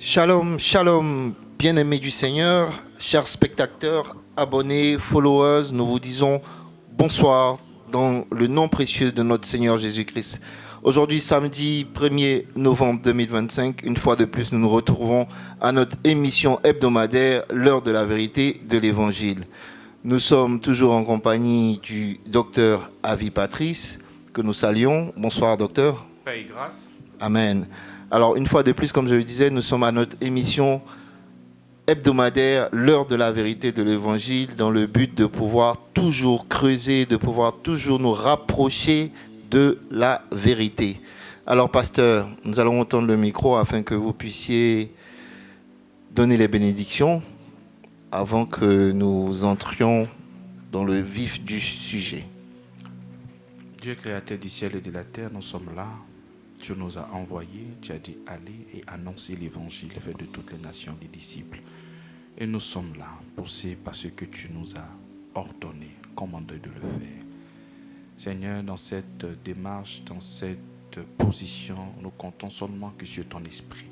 Shalom, shalom, bien-aimés du Seigneur, chers spectateurs, abonnés, followers, nous vous disons bonsoir dans le nom précieux de notre Seigneur Jésus-Christ. Aujourd'hui, samedi 1er novembre 2025, une fois de plus, nous nous retrouvons à notre émission hebdomadaire, l'heure de la vérité de l'Évangile. Nous sommes toujours en compagnie du docteur Avi Patrice, que nous saluons. Bonsoir, docteur. Paix et grâce. Amen. Alors, une fois de plus, comme je le disais, nous sommes à notre émission hebdomadaire, l'heure de la vérité de l'Évangile, dans le but de pouvoir toujours creuser, de pouvoir toujours nous rapprocher de la vérité. Alors, pasteur, nous allons entendre le micro afin que vous puissiez donner les bénédictions avant que nous entrions dans le vif du sujet. Dieu créateur du ciel et de la terre, nous sommes là. Tu nous as envoyés, tu as dit allez et annoncer l'évangile, fait de toutes les nations des disciples. Et nous sommes là, poussés par ce que tu nous as ordonné, commandé de le faire. Seigneur, dans cette démarche, dans cette position, nous comptons seulement que sur ton esprit.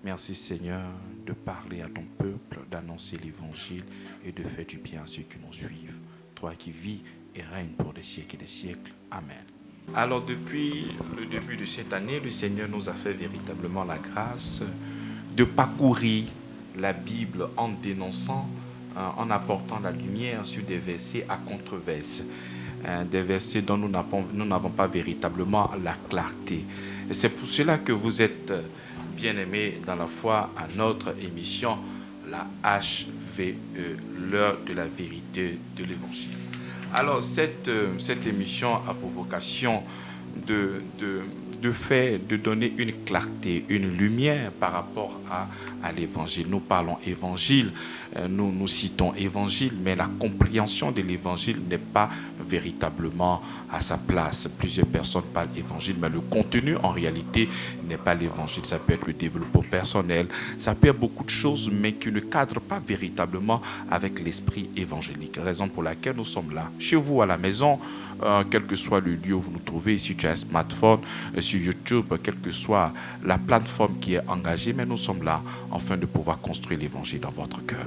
Merci Seigneur de parler à ton peuple, d'annoncer l'évangile et de faire du bien à ceux qui nous suivent. Toi qui vis et règnes pour des siècles et des siècles. Amen. Alors depuis le début de cette année, le Seigneur nous a fait véritablement la grâce de parcourir la Bible en dénonçant, en apportant la lumière sur des versets à controverse, des versets dont nous n'avons pas véritablement la clarté. Et c'est pour cela que vous êtes bien-aimés dans la foi à notre émission, la HVE, l'heure de la vérité de l'Évangile. Alors, cette émission a pour vocation de donner une clarté, une lumière par rapport à l'évangile. Nous parlons évangile, nous citons évangile, mais la compréhension de l'évangile n'est pas véritablement à sa place. Plusieurs personnes parlent évangile, mais le contenu en réalité n'est pas l'évangile. Ça peut être le développement personnel, ça peut être beaucoup de choses, mais qui ne cadrent pas véritablement avec l'esprit évangélique. Raison pour laquelle nous sommes là. Chez vous, à la maison, quel que soit le lieu où vous nous trouvez, si tu as un smartphone, sur YouTube, quelle que soit la plateforme qui est engagée, mais nous sommes là afin de pouvoir construire l'évangile dans votre cœur.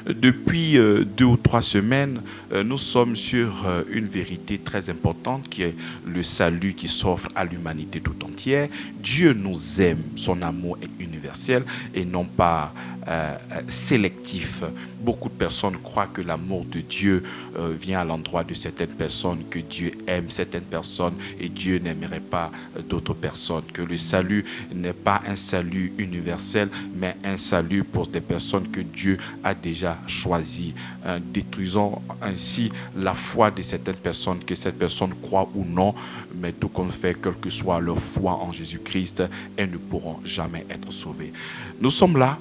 Depuis 2 ou 3 semaines, nous sommes sur une vérité très importante qui est le salut qui s'offre à l'humanité tout entière. Dieu nous aime, son amour est universel et non pas sélectif. Beaucoup de personnes croient que l'amour de Dieu vient à l'endroit de certaines personnes, que Dieu aime certaines personnes et Dieu n'aimerait pas d'autres personnes, que le salut n'est pas un salut universel, mais un salut pour des personnes que Dieu a déjà choisies, détruisant ainsi la foi de certaines personnes, que cette personne croit ou non, mais tout compte fait, quelle que soit leur foi en Jésus-Christ, elles ne pourront jamais être sauvées. Nous sommes là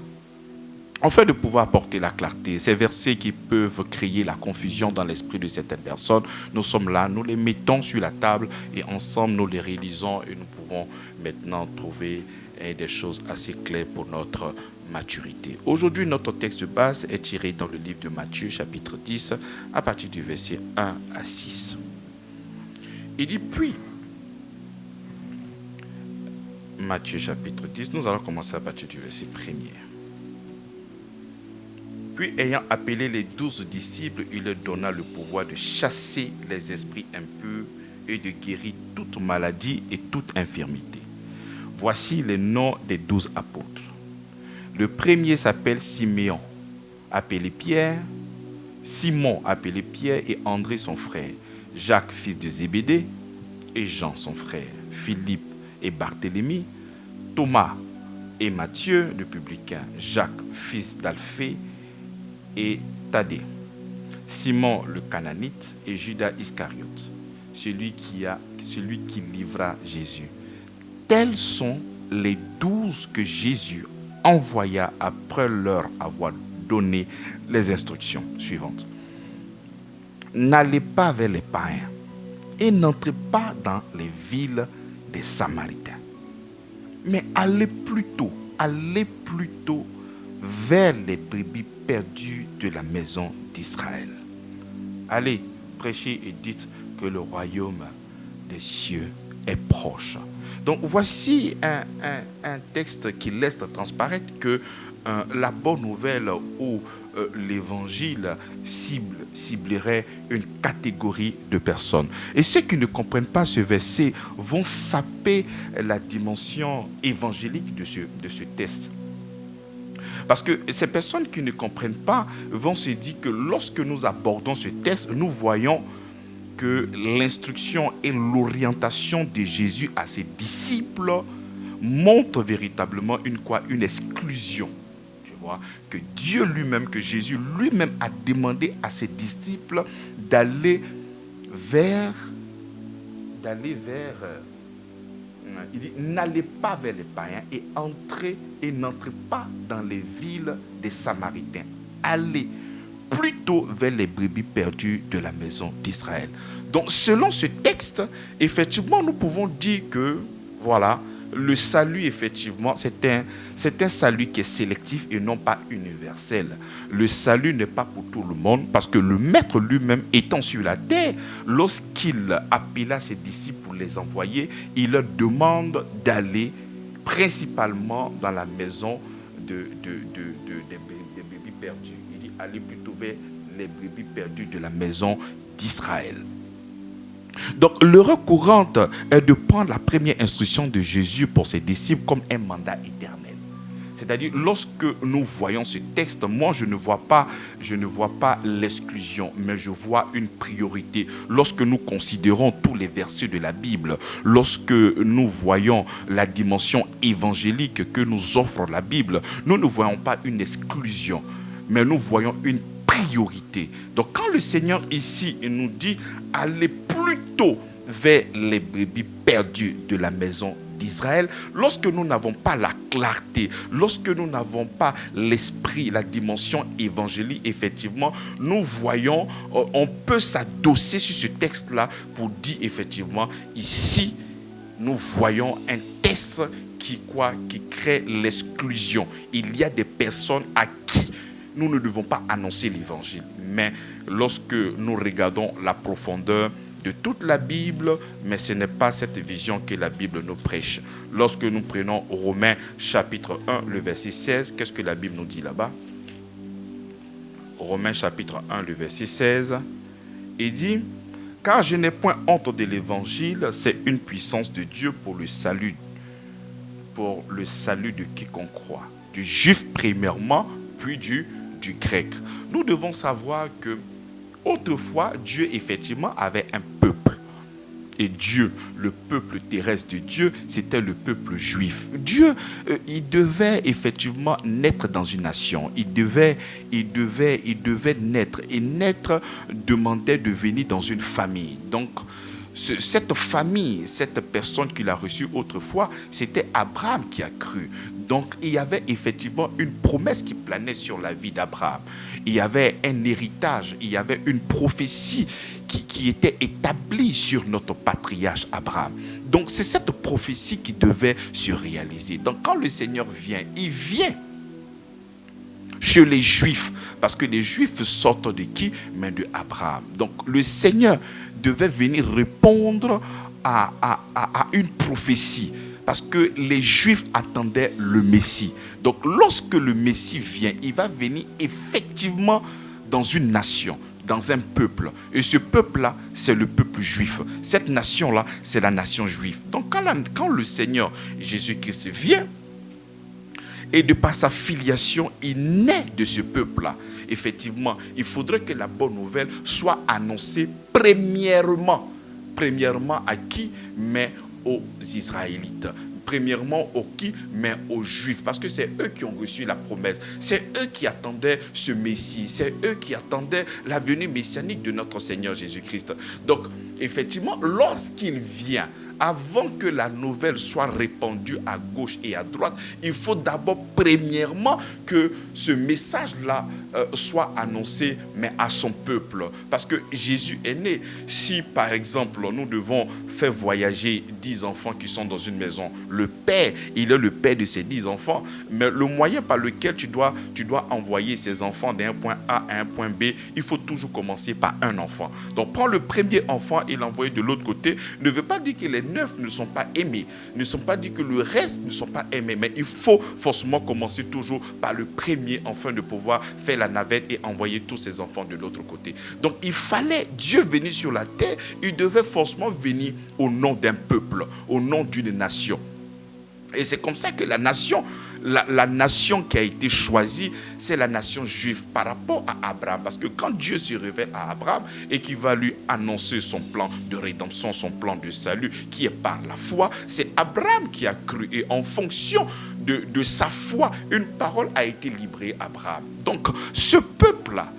afin de pouvoir apporter la clarté. Ces versets qui peuvent créer la confusion dans l'esprit de certaines personnes, nous sommes là, nous les mettons sur la table et ensemble nous les réalisons et nous pouvons maintenant trouver des choses assez claires pour notre maturité. Aujourd'hui, notre texte de base est tiré dans le livre de Matthieu, chapitre 10, à partir du verset 1 à 6. Il dit, puis, Matthieu, chapitre 10, nous allons commencer à partir du verset 1er. Puis, ayant appelé les 12 disciples, il leur donna le pouvoir de chasser les esprits impurs et de guérir toute maladie et toute infirmité. Voici les noms des 12 apôtres. Le premier s'appelle Siméon, appelé Pierre, Simon, appelé Pierre, et André, son frère, Jacques, fils de Zébédée, et Jean, son frère, Philippe et Barthélemy, Thomas et Matthieu, le publicain, Jacques, fils d'Alphée, et Thaddée, Simon le Cananite et Judas Iscariote, celui qui livra Jésus. Tels sont les 12 que Jésus envoya après leur avoir donné les instructions suivantes. N'allez pas vers les païens et n'entrez pas dans les villes des Samaritains, mais allez plutôt vers les brebis perdues de la maison d'Israël. Allez, prêchez et dites que le royaume des cieux est proche. Donc voici un texte qui laisse transparaître que la bonne nouvelle ou l'évangile ciblerait une catégorie de personnes. Et ceux qui ne comprennent pas ce verset vont saper la dimension évangélique de ce texte. Parce que ces personnes qui ne comprennent pas vont se dire que lorsque nous abordons ce texte, nous voyons que l'instruction et l'orientation de Jésus à ses disciples montrent véritablement une exclusion. Tu vois, que Dieu lui-même, que Jésus lui-même a demandé à ses disciples d'aller vers il dit, n'allez pas vers les païens et n'entrez pas dans les villes des Samaritains. Allez plutôt vers les brebis perdues de la maison d'Israël. Donc, selon ce texte, effectivement, nous pouvons dire que, voilà, le salut, effectivement, c'est un salut qui est sélectif et non pas universel. Le salut n'est pas pour tout le monde parce que le Maître lui-même étant sur la terre, lorsqu'il appela ses disciples pour les envoyer, il leur demande d'aller principalement dans la maison des brebis perdues. Il dit, allez plutôt vers les brebis perdues de la maison d'Israël. Donc, l'erreur courante est de prendre la première instruction de Jésus pour ses disciples comme un mandat éternel. C'est-à-dire, lorsque nous voyons ce texte, moi, je ne vois pas l'exclusion, mais je vois une priorité. Lorsque nous considérons tous les versets de la Bible, lorsque nous voyons la dimension évangélique que nous offre la Bible, nous ne voyons pas une exclusion, mais nous voyons une priorité. Donc, quand le Seigneur ici nous dit « Allez plutôt vers les brebis perdues de la maison d'Israël », lorsque nous n'avons pas la clarté, lorsque nous n'avons pas l'esprit, la dimension évangélique, effectivement, nous voyons, on peut s'adosser sur ce texte-là pour dire effectivement, ici, nous voyons un texte qui crée l'exclusion. Il y a des personnes à qui nous ne devons pas annoncer l'évangile. Mais lorsque nous regardons la profondeur de toute la Bible, mais ce n'est pas cette vision que la Bible nous prêche. Lorsque nous prenons Romains chapitre 1, le verset 16, qu'est-ce que la Bible nous dit là-bas? Romains chapitre 1, le verset 16, il dit « Car je n'ai point honte de l'évangile, c'est une puissance de Dieu pour le salut de quiconque croit. Du juif premièrement, puis du grec. » Nous devons savoir que autrefois, Dieu effectivement avait un peuple. Et Dieu, le peuple terrestre de Dieu, c'était le peuple juif. Dieu, il devait effectivement naître dans une nation. Il devait naître. Et naître demandait de venir dans une famille. Donc, cette famille, cette personne qu'il a reçue autrefois, c'était Abraham qui a cru. Donc, il y avait effectivement une promesse qui planait sur la vie d'Abraham. Il y avait un héritage, il y avait une prophétie qui était établie sur notre patriarche Abraham. Donc, c'est cette prophétie qui devait se réaliser. Donc, quand le Seigneur vient, il vient chez les Juifs, parce que les Juifs sortent de qui? Mais de Abraham. Donc, le Seigneur devait venir répondre à une prophétie, parce que les Juifs attendaient le Messie. Donc, lorsque le Messie vient, il va venir effectivement dans une nation, dans un peuple. Et ce peuple-là, c'est le peuple juif. Cette nation-là, c'est la nation juive. Donc, quand le Seigneur Jésus-Christ vient, et de par sa filiation, il naît de ce peuple-là. Effectivement, il faudrait que la bonne nouvelle soit annoncée premièrement à qui? Mais aux Israélites. Premièrement aux qui? Mais aux Juifs. Parce que c'est eux qui ont reçu la promesse. C'est eux qui attendaient ce Messie. C'est eux qui attendaient la venue messianique de notre Seigneur Jésus-Christ. Donc, effectivement, lorsqu'il vient, avant que la nouvelle soit répandue à gauche et à droite, il faut d'abord, premièrement, que ce message-là soit annoncé, mais à son peuple. Parce que Jésus est né. Si, par exemple, nous devons faire voyager 10 enfants qui sont dans une maison, le père, il est le père de ces 10 enfants, mais le moyen par lequel tu dois envoyer ces enfants d'un point A à un point B, il faut toujours commencer par un enfant. Donc, prends le premier enfant et l'envoyer de l'autre côté, ne veut pas dire qu'il est neuf ne sont pas aimés. Ne sont pas dit que le reste ne sont pas aimés. Mais il faut forcément commencer toujours par le premier afin de pouvoir faire la navette et envoyer tous ses enfants de l'autre côté. Donc il fallait, Dieu venir sur la terre, il devait forcément venir au nom d'un peuple, au nom d'une nation. Et c'est comme ça que la nation qui a été choisie, c'est la nation juive par rapport à Abraham. Parce que quand Dieu se révèle à Abraham et qu'il va lui annoncer son plan de rédemption, son plan de salut, qui est par la foi, c'est Abraham qui a cru. Et en fonction de sa foi, une parole a été livrée à Abraham. Donc, ce peuple-là,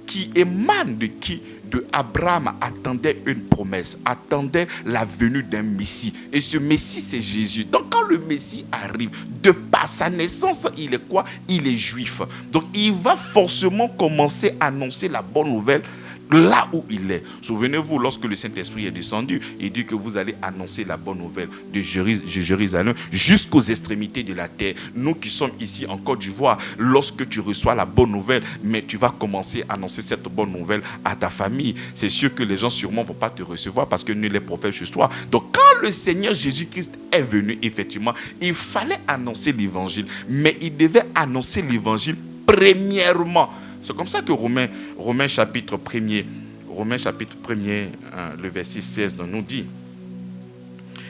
qui émane de Abraham, attendait une promesse, attendait la venue d'un Messie. Et ce Messie, c'est Jésus. Donc quand le Messie arrive, de par sa naissance, il est quoi? Il est juif. Donc il va forcément commencer à annoncer la bonne nouvelle là où il est. Souvenez-vous, lorsque le Saint-Esprit est descendu, il dit que vous allez annoncer la bonne nouvelle de Jérusalem jusqu'aux extrémités de la terre. Nous qui sommes ici en Côte d'Ivoire, lorsque tu reçois la bonne nouvelle, mais tu vas commencer à annoncer cette bonne nouvelle à ta famille. C'est sûr que les gens sûrement ne vont pas te recevoir parce que nul n'est prophète chez toi. Donc quand le Seigneur Jésus-Christ est venu, effectivement, il fallait annoncer l'évangile, mais il devait annoncer l'évangile premièrement. C'est comme ça que Romains chapitre 1er, le verset 16 nous dit.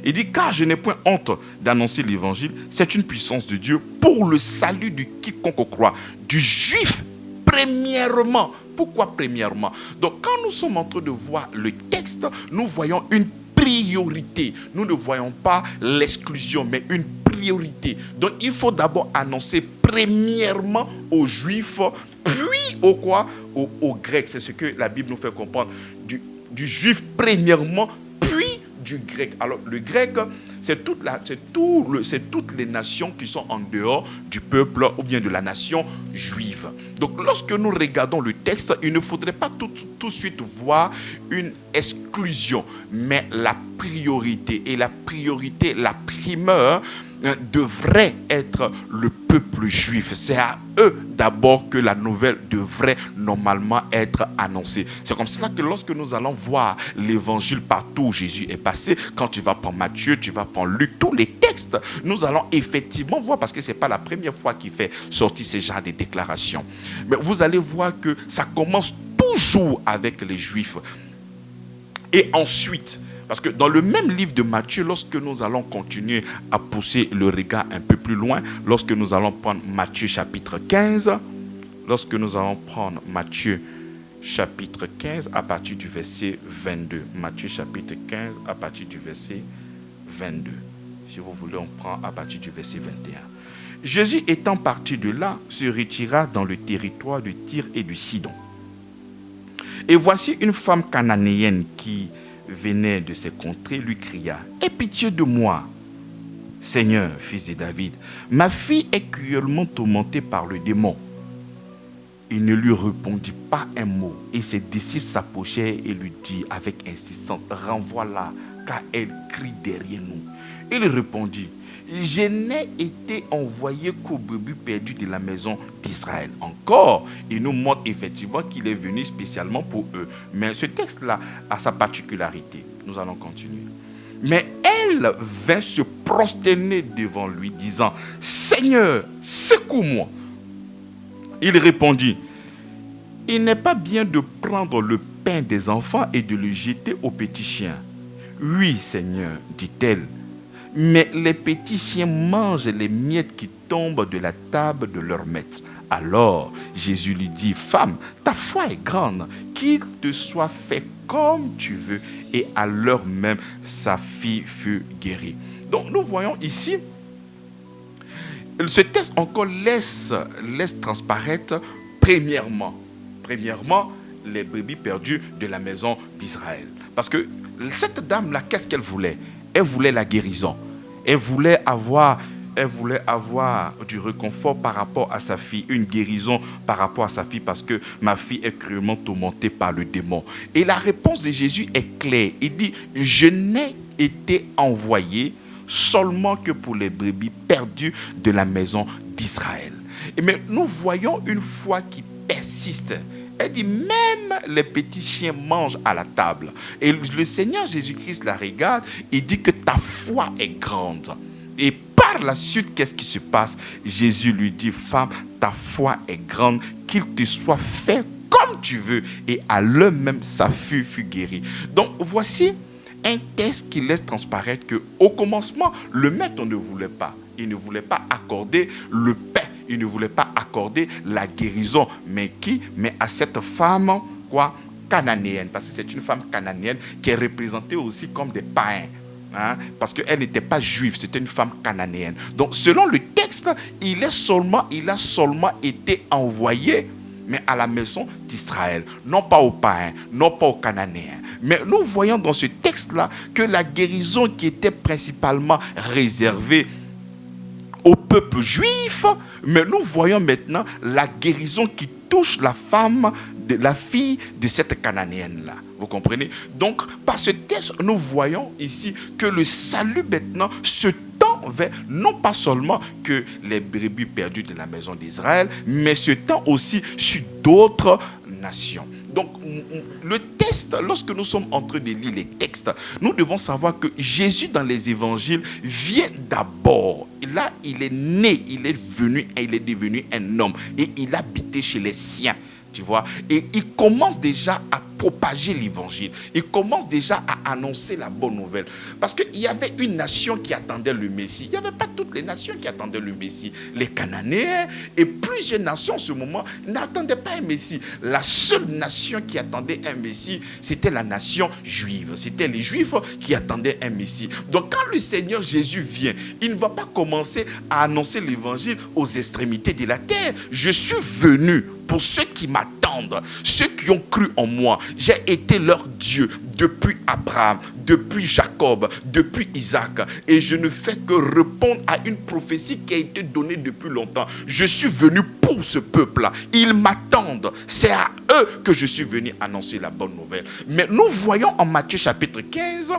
Il dit, car je n'ai point honte d'annoncer l'évangile, c'est une puissance de Dieu pour le salut de quiconque croit, du juif premièrement. Pourquoi premièrement? Donc quand nous sommes en train de voir le texte, nous voyons une priorité. Nous ne voyons pas l'exclusion, mais une priorité. Donc il faut d'abord annoncer premièrement aux Juifs, puis au quoi? Aux Grecs. C'est ce que la Bible nous fait comprendre. Du Juif premièrement, puis du Grec. Alors le Grec, c'est toutes les nations qui sont en dehors du peuple ou bien de la nation juive. Donc lorsque nous regardons le texte, il ne faudrait pas tout de suite voir une exclusion, mais la priorité. Et la priorité, la primeur, devrait être le peuple juif. C'est à eux d'abord que la nouvelle devrait normalement être annoncée. C'est comme cela que lorsque nous allons voir l'évangile partout où Jésus est passé, quand tu vas prendre Matthieu, tu vas prendre Luc, tous les textes, nous allons effectivement voir, parce que ce n'est pas la première fois qu'il fait sortir ces genres de déclarations. Mais vous allez voir que ça commence toujours avec les Juifs. Et ensuite, parce que dans le même livre de Matthieu, lorsque nous allons continuer à pousser le regard un peu plus loin, lorsque nous allons prendre Matthieu chapitre 15, chapitre 15 à partir du verset 22. Matthieu chapitre 15 à partir du verset 22. Si vous voulez, on prend à partir du verset 21. Jésus étant parti de là, se retira dans le territoire de Tyr et de Sidon. Et voici une femme cananéenne qui venait de ces contrées, lui cria, « Aie pitié de moi, Seigneur, fils de David. Ma fille est cruellement tourmentée par le démon. » Il ne lui répondit pas un mot. Et ses disciples s'approchèrent et lui dirent avec insistance, « Renvoie-la, car elle crie derrière nous. » Il répondit, « Je n'ai été envoyé qu'aux brebis perdus de la maison d'Israël. » Encore, il nous montre effectivement qu'il est venu spécialement pour eux. Mais ce texte-là a sa particularité. Nous allons continuer. Mais elle vint se prosterner devant lui, disant, « Seigneur, secoue-moi. » Il répondit, « Il n'est pas bien de prendre le pain des enfants et de le jeter aux petits chiens. »« Oui, Seigneur, dit-elle, mais les petits chiens mangent les miettes qui tombent de la table de leur maître. » Alors Jésus lui dit, « Femme, ta foi est grande, qu'il te soit fait comme tu veux. » Et à l'heure même, sa fille fut guérie. Donc nous voyons ici, ce texte encore laisse transparaître premièrement, les brebis perdues de la maison d'Israël. Parce que cette dame-là, qu'est-ce qu'elle voulait? Elle voulait la guérison. Elle voulait avoir du réconfort par rapport à sa fille, une guérison par rapport à sa fille, parce que ma fille est cruellement tourmentée par le démon. Et la réponse de Jésus est claire. Il dit, je n'ai été envoyé seulement que pour les brebis perdues de la maison d'Israël. Mais nous voyons une foi qui persiste Elle dit, même les petits chiens mangent à la table. Et le Seigneur Jésus-Christ la regarde et dit que ta foi est grande. Et par la suite, qu'est-ce qui se passe? Jésus lui dit, femme, ta foi est grande, qu'il te soit fait comme tu veux. Et à l'heure même, sa fille fut guérie. Donc, voici un texte qui laisse transparaître qu'au commencement, le maître ne voulait pas. Il ne voulait pas accorder le pain. Il ne voulait pas accorder la guérison. Mais qui? Mais à cette femme, quoi? Cananéenne. Parce que c'est une femme cananéenne qui est représentée aussi comme des païens. Hein? Parce qu'elle n'était pas juive, c'était une femme cananéenne. Donc, selon le texte, il a seulement été envoyé, mais à la maison d'Israël, non pas aux païens, non pas aux Cananéens. Mais nous voyons dans ce texte-là que la guérison qui était principalement réservée au peuple juif, mais nous voyons maintenant la guérison qui touche la femme, la fille de cette Cananéenne-là. Vous comprenez? Donc, par ce texte, nous voyons ici que le salut maintenant se tend vers non pas seulement que les brebis perdues de la maison d'Israël, mais se tend aussi sur d'autres nations. Donc, le texte, lorsque nous sommes en train de lire les textes, nous devons savoir que Jésus dans les évangiles vient d'abord. Là, il est né, il est venu et il est devenu un homme. Et il habitait chez les siens. Tu vois, et il commence déjà à propager l'évangile. Il commence déjà à annoncer la bonne nouvelle. Parce qu'il y avait une nation qui attendait le Messie. Il n'y avait pas toutes les nations qui attendaient le Messie. Les Cananéens et plusieurs nations en ce moment n'attendaient pas un Messie. La seule nation qui attendait un Messie, c'était la nation juive. C'était les Juifs qui attendaient un Messie. Donc quand le Seigneur Jésus vient, il ne va pas commencer à annoncer l'évangile aux extrémités de la terre. Je suis venu pour ceux qui m'attendent, ceux qui ont cru en moi. J'ai été leur Dieu depuis Abraham, depuis Jacob, depuis Isaac. Et je ne fais que répondre à une prophétie qui a été donnée depuis longtemps. Je suis venu pour ce peuple-là. Ils m'attendent. C'est à eux que je suis venu annoncer la bonne nouvelle. Mais nous voyons en Matthieu chapitre 15,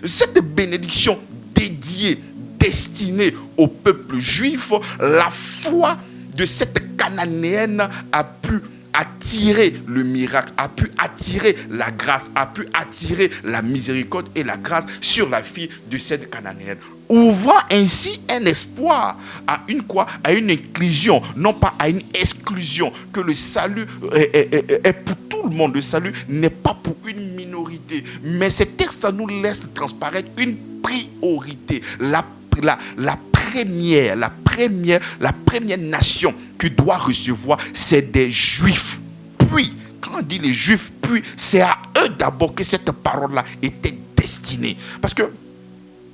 cette bénédiction dédiée, destinée au peuple juif, la foi de cette Cananéenne a pu attirer le miracle, a pu attirer la grâce, a pu attirer la miséricorde et la grâce sur la fille de cette Cananéenne, ouvrant ainsi un espoir à une quoi? À une inclusion, non pas à une exclusion, que le salut est pour tout le monde. Le salut n'est pas pour une minorité, mais ce texte nous laisse transparaître une priorité, la première nation qui doit recevoir, c'est des Juifs. Puis, quand on dit les Juifs, puis c'est à eux d'abord que cette parole-là était destinée. Parce que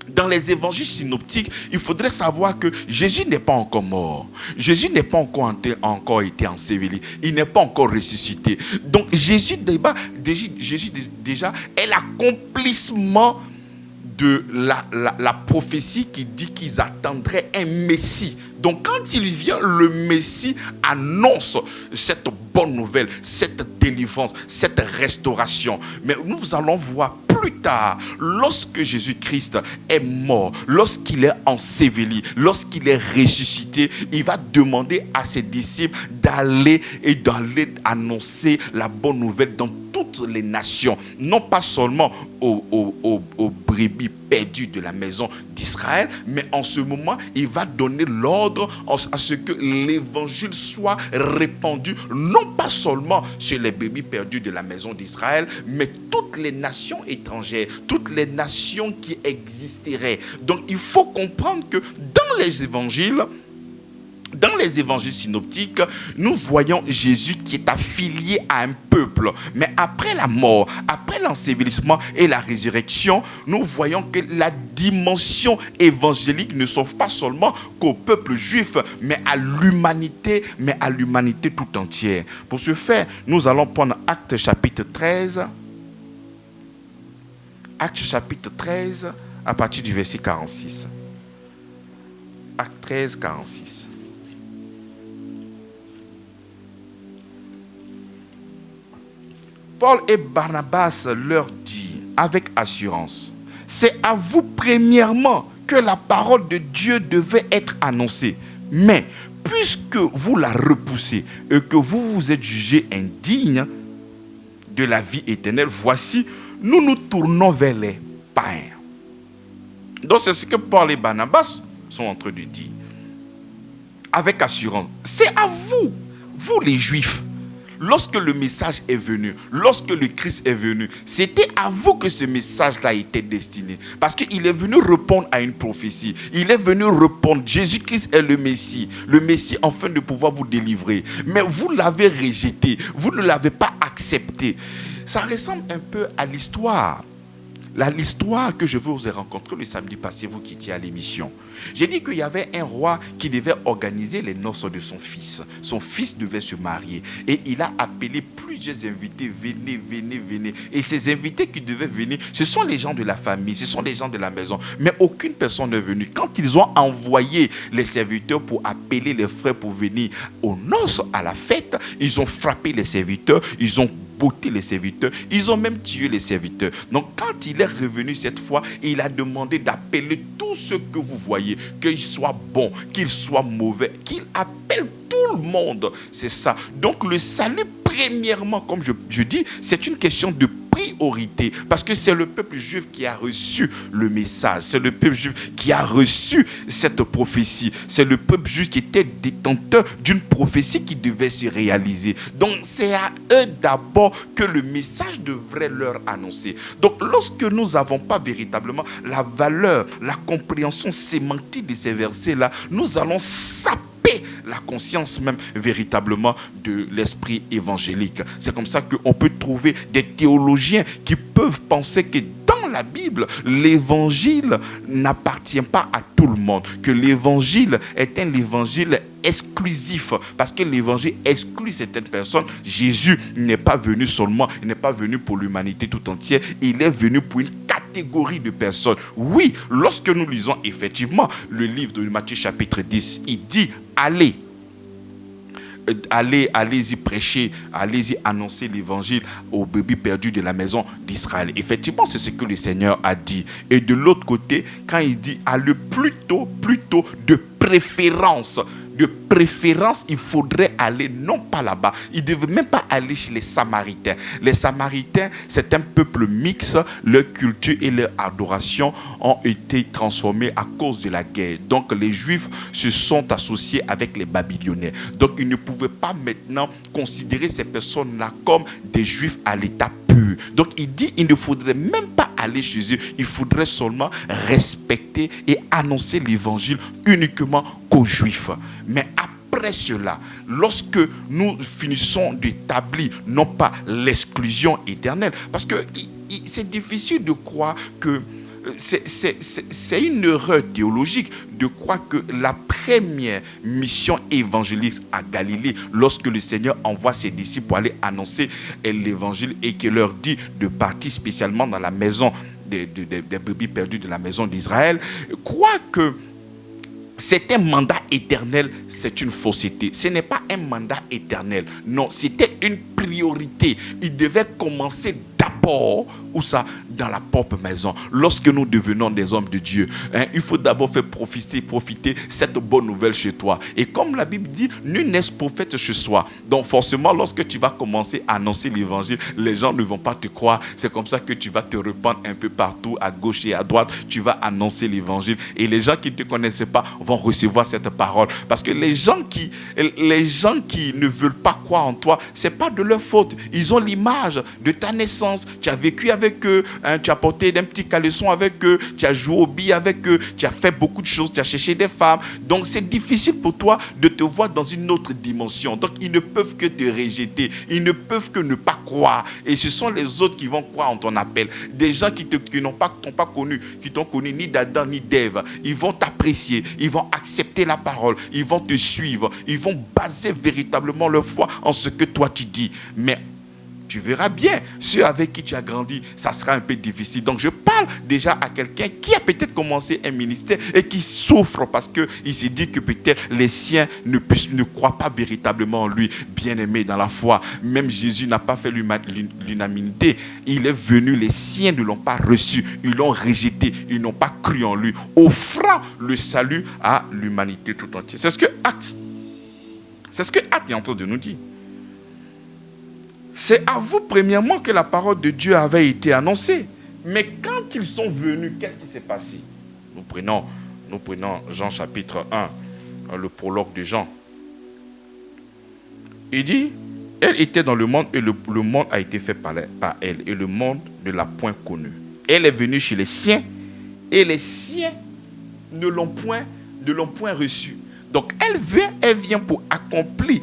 dans les évangiles synoptiques, il faudrait savoir que Jésus n'est pas encore mort. Jésus n'est pas encore été enseveli. Il n'est pas encore ressuscité. Donc Jésus déjà est l'accomplissement de la prophétie qui dit qu'ils attendraient un Messie. Donc quand il vient, le Messie annonce cette bonne nouvelle, cette délivrance, cette restauration. Mais nous allons voir plus tard, lorsque Jésus-Christ est mort, lorsqu'il est enseveli, lorsqu'il est ressuscité, il va demander à ses disciples d'aller annoncer la bonne nouvelle dans toutes les nations, non pas seulement aux brebis perdues de la maison d'Israël, mais en ce moment, il va donner l'ordre à ce que l'évangile soit répandu, non pas seulement chez les brebis perdus de la maison d'Israël, mais toutes les nations étrangères, toutes les nations qui existeraient. Donc il faut comprendre que dans les évangiles synoptiques, nous voyons Jésus qui est affilié à un peuple. Mais après la mort, après l'ensevelissement et la résurrection, nous voyons que la dimension évangélique ne s'offre pas seulement qu'au peuple juif, mais à l'humanité tout entière. Pour ce faire, nous allons prendre Actes chapitre 13. Actes chapitre 13, à partir du verset 46. Actes 13, 46. Paul et Barnabas leur disent avec assurance, c'est à vous premièrement que la parole de Dieu devait être annoncée, mais puisque vous la repoussez et que vous vous êtes jugés indignes de la vie éternelle, voici, nous nous tournons vers les païens. Donc c'est ce que Paul et Barnabas sont en train de dire. Avec assurance, c'est à vous, vous les Juifs. Lorsque le message est venu, lorsque le Christ est venu, c'était à vous que ce message-là était destiné. Parce qu'il est venu répondre à une prophétie. Il est venu répondre, Jésus-Christ est le Messie afin de pouvoir vous délivrer. Mais vous l'avez rejeté, vous ne l'avez pas accepté. Ça ressemble un peu à l'histoire. L'histoire que je vous ai rencontrée le samedi passé, vous qui étiez à l'émission. J'ai dit qu'il y avait un roi qui devait organiser les noces de son fils. Son fils devait se marier. Et il a appelé plusieurs invités. Venez, venez, venez. Et ces invités qui devaient venir, ce sont les gens de la famille, ce sont les gens de la maison. Mais aucune personne n'est venue. Quand ils ont envoyé les serviteurs pour appeler les frères pour venir aux noces, à la fête, ils ont frappé les serviteurs, ils ont botté les serviteurs, ils ont même tué les serviteurs. Donc quand il est revenu cette fois, il a demandé d'appeler tous ceux que vous voyez, qu'ils soient bons, qu'ils soient mauvais, qu'il appelle tout le monde. C'est ça. Donc le salut, premièrement, comme je dis, c'est une question de priorité, parce que c'est le peuple juif qui a reçu le message, c'est le peuple juif qui a reçu cette prophétie, c'est le peuple juif qui était détenteur d'une prophétie qui devait se réaliser. Donc c'est à eux d'abord que le message devrait leur annoncer. Donc lorsque nous n'avons pas véritablement la valeur, la compréhension sémantique de ces versets-là, nous allons saper la conscience même véritablement de l'esprit évangélique. C'est comme ça qu'on peut trouver des théologiens qui peuvent penser que dans la Bible, l'évangile n'appartient pas à tout le monde, que l'évangile est un évangile exclusif, parce que l'évangile exclut certaines personnes. Jésus n'est pas venu seulement, il n'est pas venu pour l'humanité tout entière, il est venu pour une catégorie de personnes. Oui, lorsque nous lisons effectivement le livre de Matthieu chapitre 10, il dit allez-y prêcher, allez-y annoncer l'évangile aux bébés perdus de la maison d'Israël. Effectivement, c'est ce que le Seigneur a dit. Et de l'autre côté, quand il dit allez plutôt de préférence, il faudrait aller non pas là-bas. Il ne devait même pas aller chez les Samaritains. Les Samaritains, c'est un peuple mixte. Leur culture et leur adoration ont été transformées à cause de la guerre. Donc les Juifs se sont associés avec les Babyloniens. Donc ils ne pouvaient pas maintenant considérer ces personnes-là comme des Juifs à l'état pur. Donc il dit il ne faudrait même pas aller chez eux. Il faudrait seulement respecter et annoncer l'évangile uniquement qu'aux Juifs. Mais après cela, lorsque nous finissons d'établir non pas l'exclusion éternelle, parce que c'est difficile de croire que c'est une erreur théologique de croire que la première mission évangélique à Galilée, lorsque le Seigneur envoie ses disciples pour aller annoncer l'évangile et qu'il leur dit de partir spécialement dans la maison des brebis perdus de la maison d'Israël, croire que c'est un mandat éternel, c'est une fausseté. Ce n'est pas un mandat éternel. Non, c'était une priorité. Il devait commencer d'abord, où ça? Dans la propre maison. Lorsque nous devenons des hommes de Dieu, il faut d'abord faire profiter cette bonne nouvelle chez toi. Et comme la Bible dit, nul n'est prophète chez soi. Donc forcément, lorsque tu vas commencer à annoncer l'évangile, les gens ne vont pas te croire. C'est comme ça que tu vas te répandre un peu partout, à gauche et à droite. Tu vas annoncer l'évangile. Et les gens qui ne te connaissent pas vont recevoir cette parole. Parce que les gens qui ne veulent pas croire en toi, c'est pas de leur faute. Ils ont l'image de ta naissance. Tu as vécu avec eux, tu as porté un petit caleçon avec eux, tu as joué au billes avec eux, tu as fait beaucoup de choses, tu as cherché des femmes. Donc c'est difficile pour toi de te voir dans une autre dimension. Donc ils ne peuvent que te rejeter, ils ne peuvent que ne pas croire. Et ce sont les autres qui vont croire en ton appel. Des gens qui t'ont pas connu, qui t'ont connu ni d'Adam ni d'Ève. Ils vont t'apprécier, ils vont accepter la parole, ils vont te suivre, ils vont baser véritablement leur foi en ce que toi tu dis. Mais tu verras bien, ceux avec qui tu as grandi, ça sera un peu difficile. Donc je parle déjà à quelqu'un qui a peut-être commencé un ministère et qui souffre parce qu'il s'est dit que peut-être les siens ne croient pas véritablement en lui. Bien-aimé dans la foi, même Jésus n'a pas fait l'unanimité. Il est venu, les siens ne l'ont pas reçu, ils l'ont rejeté, ils n'ont pas cru en lui, offrant le salut à l'humanité tout entière. C'est ce que Actes C'est ce que Actes est en train de nous dire. C'est à vous, premièrement, que la parole de Dieu avait été annoncée. Mais quand ils sont venus, qu'est-ce qui s'est passé? Nous prenons Jean chapitre 1, le prologue de Jean. Il dit, elle était dans le monde et le monde a été fait par elle. Et le monde ne l'a point connue. Elle est venue chez les siens et les siens ne l'ont point reçue. Donc elle vient pour accomplir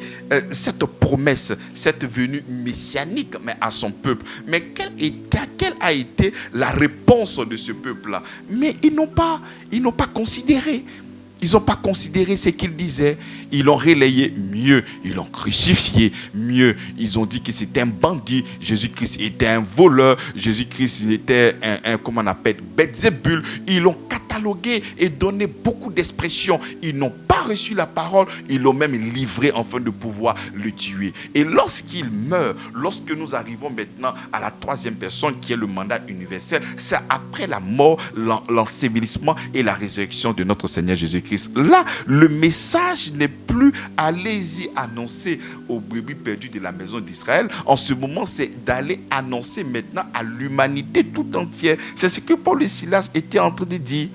cette promesse, cette venue messianique, mais à son peuple. Mais quelle a été la réponse de ce peuple-là? Mais ils n'ont pas considéré. Ils n'ont pas considéré ce qu'il disait. Ils l'ont relayé mieux. Ils l'ont crucifié mieux. Ils ont dit que c'était un bandit. Jésus-Christ était un voleur. Jésus-Christ était comment on appelle, Belzébul. Ils l'ont catalogué et donné beaucoup d'expressions. Ils n'ont pas reçu la parole. Ils l'ont même livré afin de pouvoir le tuer. Et lorsqu'il meurt, lorsque nous arrivons maintenant à la troisième personne qui est le mandat universel, c'est après la mort, l'ensevelissement et la résurrection de notre Seigneur Jésus-Christ. Là, le message n'est plus allez-y annoncer aux brebis perdus de la maison d'Israël. En ce moment, c'est d'aller annoncer maintenant à l'humanité tout entière. C'est ce que Paul et Silas étaient en train de dire.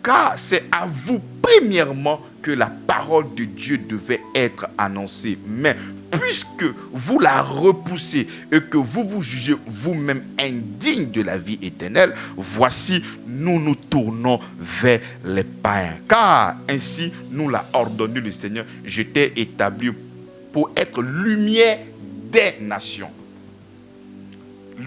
Car c'est à vous premièrement que la parole de Dieu devait être annoncée. Mais puisque vous la repoussez et que vous vous jugez vous-même indigne de la vie éternelle, voici, nous nous tournons vers les païens. Car ainsi nous l'a ordonné le Seigneur, j'étais établi pour être lumière des nations.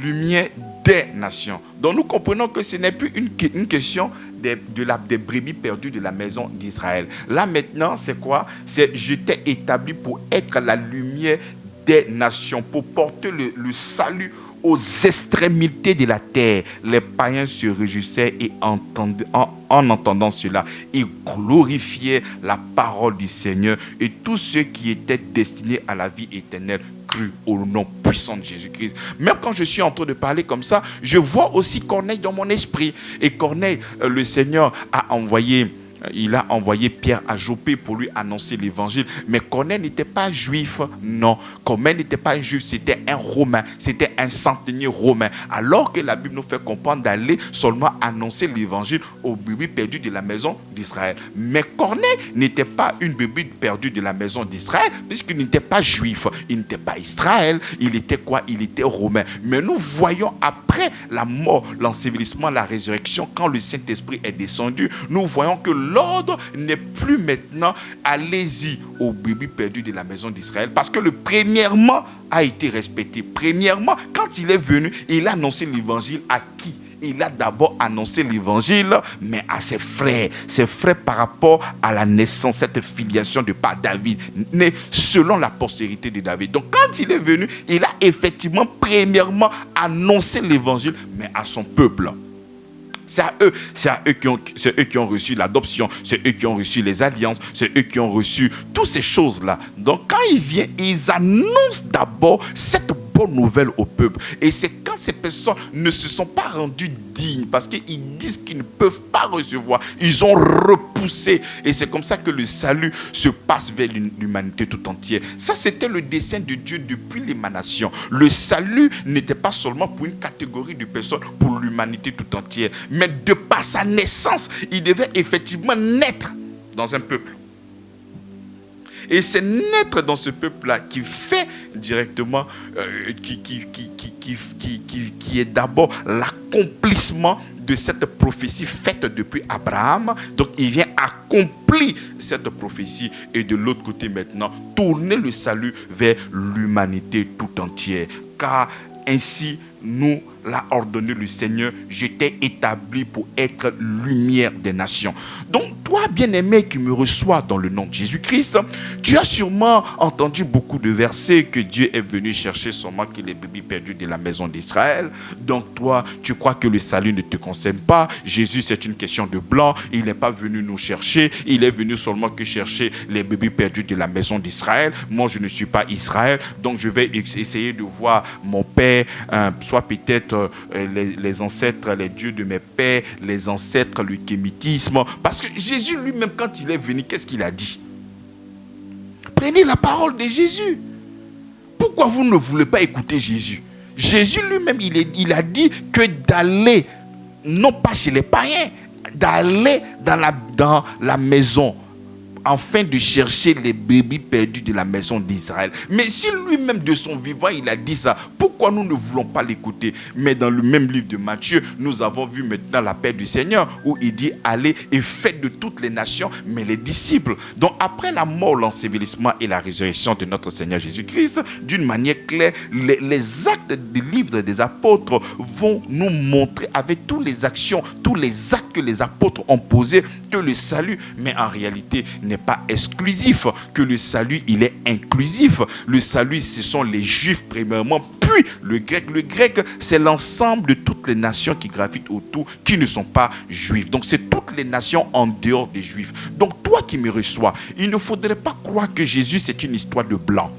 Lumière des nations. Donc nous comprenons que ce n'est plus une question des brebis perdues de la maison d'Israël. Là maintenant, c'est quoi? C'est j'étais établi pour être la lumière des nations, pour porter le salut aux extrémités de la terre. Les païens se réjouissaient et en entendant cela, ils glorifiaient la parole du Seigneur, et tous ceux qui étaient destinés à la vie éternelle crurent au nom puissant de Jésus-Christ. Même quand je suis en train de parler comme ça, je vois aussi Corneille dans mon esprit. Et Corneille, le Seigneur il a envoyé Pierre à Joppé pour lui annoncer l'évangile. Mais Corneille n'était pas juif, non. Corneille n'était pas un juif, c'était un Romain, c'était un centenier romain. Alors que la Bible nous fait comprendre d'aller seulement annoncer l'évangile aux brebis perdus de la maison d'Israël. Mais Corneille n'était pas une brebis perdue de la maison d'Israël, puisqu'il n'était pas juif, il n'était pas Israël, il était quoi? Il était romain. Mais nous voyons après la mort, l'ensevelissement, la résurrection, quand le Saint-Esprit est descendu, nous voyons que l'ordre n'est plus maintenant allez-y aux brebis perdus de la maison d'Israël, parce que le premièrement a été respecté. Premièrement, quand il est venu, il a annoncé l'évangile à qui? Il a d'abord annoncé l'évangile, mais à ses frères par rapport à la naissance, cette filiation de par David, né selon la postérité de David. Donc quand il est venu, il a effectivement premièrement annoncé l'évangile, mais à son peuple. C'est eux qui ont reçu l'adoption, c'est eux qui ont reçu les alliances, c'est eux qui ont reçu toutes ces choses-là. Donc quand ils viennent, ils annoncent d'abord cette bonne nouvelle au peuple. Et c'est quand ces personnes ne se sont pas rendues dignes, parce qu'ils disent qu'ils ne peuvent pas recevoir, ils ont repoussé. Et c'est comme ça que le salut se passe vers l'humanité tout entière. Ça, c'était le dessein de Dieu depuis l'émanation. Le salut n'était pas seulement pour une catégorie de personnes, pour l'humanité tout entière. Mais de par sa naissance, il devait effectivement naître dans un peuple. Et c'est naître dans ce peuple-là qui fait directement, qui est d'abord l'accomplissement de cette prophétie faite depuis Abraham. Donc il vient accomplir cette prophétie, et de l'autre côté maintenant, tourner le salut vers l'humanité tout entière. Car ainsi nous l'a ordonné le Seigneur, j'étais établi pour être lumière des nations. Donc toi, bien-aimé qui me reçois dans le nom de Jésus-Christ, tu as sûrement entendu beaucoup de versets que Dieu est venu chercher seulement que les brebis perdus de la maison d'Israël. Donc toi, tu crois que le salut ne te concerne pas. Jésus, c'est une question de blanc. Il n'est pas venu nous chercher. Il est venu seulement que chercher les brebis perdus de la maison d'Israël. Moi, je ne suis pas Israël. Donc je vais essayer de voir mon père, soit peut-être les ancêtres, les dieux de mes pères, les ancêtres, le kémitisme. Parce que Jésus lui-même, quand il est venu, qu'est-ce qu'il a dit? prenez la parole de Jésus. Pourquoi vous ne voulez pas écouter Jésus? Jésus lui-même, il a dit que d'aller, non pas chez les païens, d'aller dans la maison, afin de chercher les brebis perdus de la maison d'Israël. Mais si lui-même de son vivant, il a dit ça, pourquoi nous ne voulons pas l'écouter? Mais dans le même livre de Matthieu, nous avons vu maintenant l'appel du Seigneur, où il dit, allez et faites de toutes les nations, mais les disciples. Donc après la mort, l'ensevelissement et la résurrection de notre Seigneur Jésus-Christ, d'une manière claire, les actes du livre des apôtres vont nous montrer avec toutes les actions, tous les actes que les apôtres ont posés, que le salut, mais en réalité, n'est pas exclusif, que le salut, il est inclusif. Le salut, ce sont les Juifs premièrement, puis le grec. Le grec, c'est l'ensemble de toutes les nations qui gravitent autour, qui ne sont pas juifs. Donc, c'est toutes les nations en dehors des Juifs. Donc, toi qui me reçois, il ne faudrait pas croire que Jésus, c'est une histoire de blanc.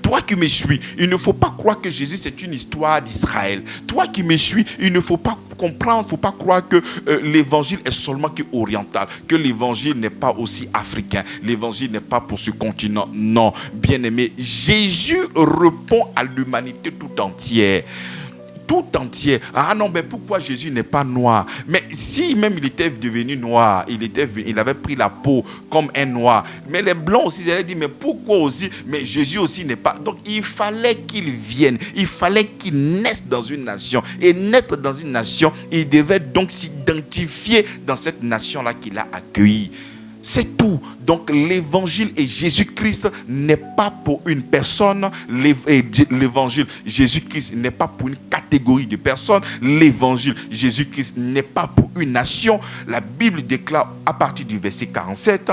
Toi qui me suis, il ne faut pas croire que Jésus c'est une histoire d'Israël. Toi qui me suis, il ne faut pas comprendre, il ne faut pas croire que l'évangile est seulement que oriental, que l'évangile n'est pas aussi africain, l'évangile n'est pas pour ce continent. Non, bien-aimé, Jésus répond à l'humanité tout entière. Tout entier. Ah non, mais pourquoi Jésus n'est pas noir? Mais si même il était devenu noir, il avait pris la peau comme un noir. Mais les blancs aussi, ils allaient dire, mais pourquoi aussi? Mais Jésus aussi n'est pas. Donc il fallait qu'il vienne, il fallait qu'il naisse dans une nation. Et naître dans une nation, il devait donc s'identifier dans cette nation-là qu'il a accueillie. C'est tout. Donc l'évangile et Jésus-Christ n'est pas pour une personne. L'évangile Jésus-Christ n'est pas pour une catégorie de personnes. L'évangile Jésus-Christ n'est pas pour une nation. La Bible déclare à partir du verset 47,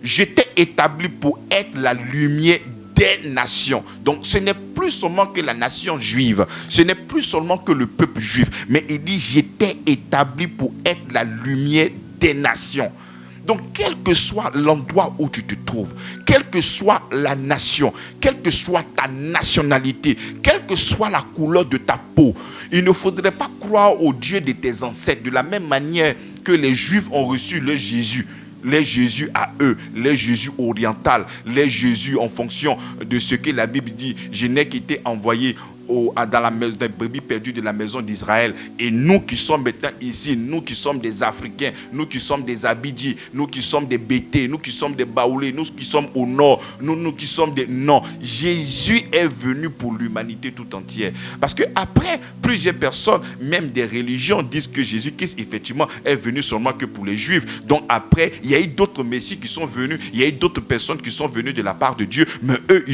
j'étais établi pour être la lumière des nations. Donc ce n'est plus seulement que la nation juive, ce n'est plus seulement que le peuple juif, mais il dit j'étais établi pour être la lumière des nations. Donc quel que soit l'endroit où tu te trouves, quelle que soit la nation, quelle que soit ta nationalité, quelle que soit la couleur de ta peau, il ne faudrait pas croire au Dieu de tes ancêtres de la même manière que les Juifs ont reçu le Jésus. Les Jésus à eux, les Jésus oriental, les Jésus en fonction de ce que la Bible dit. Je n'ai qu'été envoyé dans la maison des brebis perdues de la maison d'Israël. Et nous qui sommes maintenant ici, nous qui sommes des Africains, nous qui sommes des Abidji, nous qui sommes des Bété, nous qui sommes des Baoulés, nous qui sommes au nord, nous qui sommes des... Non, Jésus est venu pour l'humanité tout entière. Parce que après, plusieurs personnes, même des religions, disent que Jésus-Christ, effectivement, est venu seulement que pour les Juifs. Donc après, il y a eu d'autres messies qui sont venus, il y a eu d'autres personnes qui sont venues de la part de Dieu, mais eux,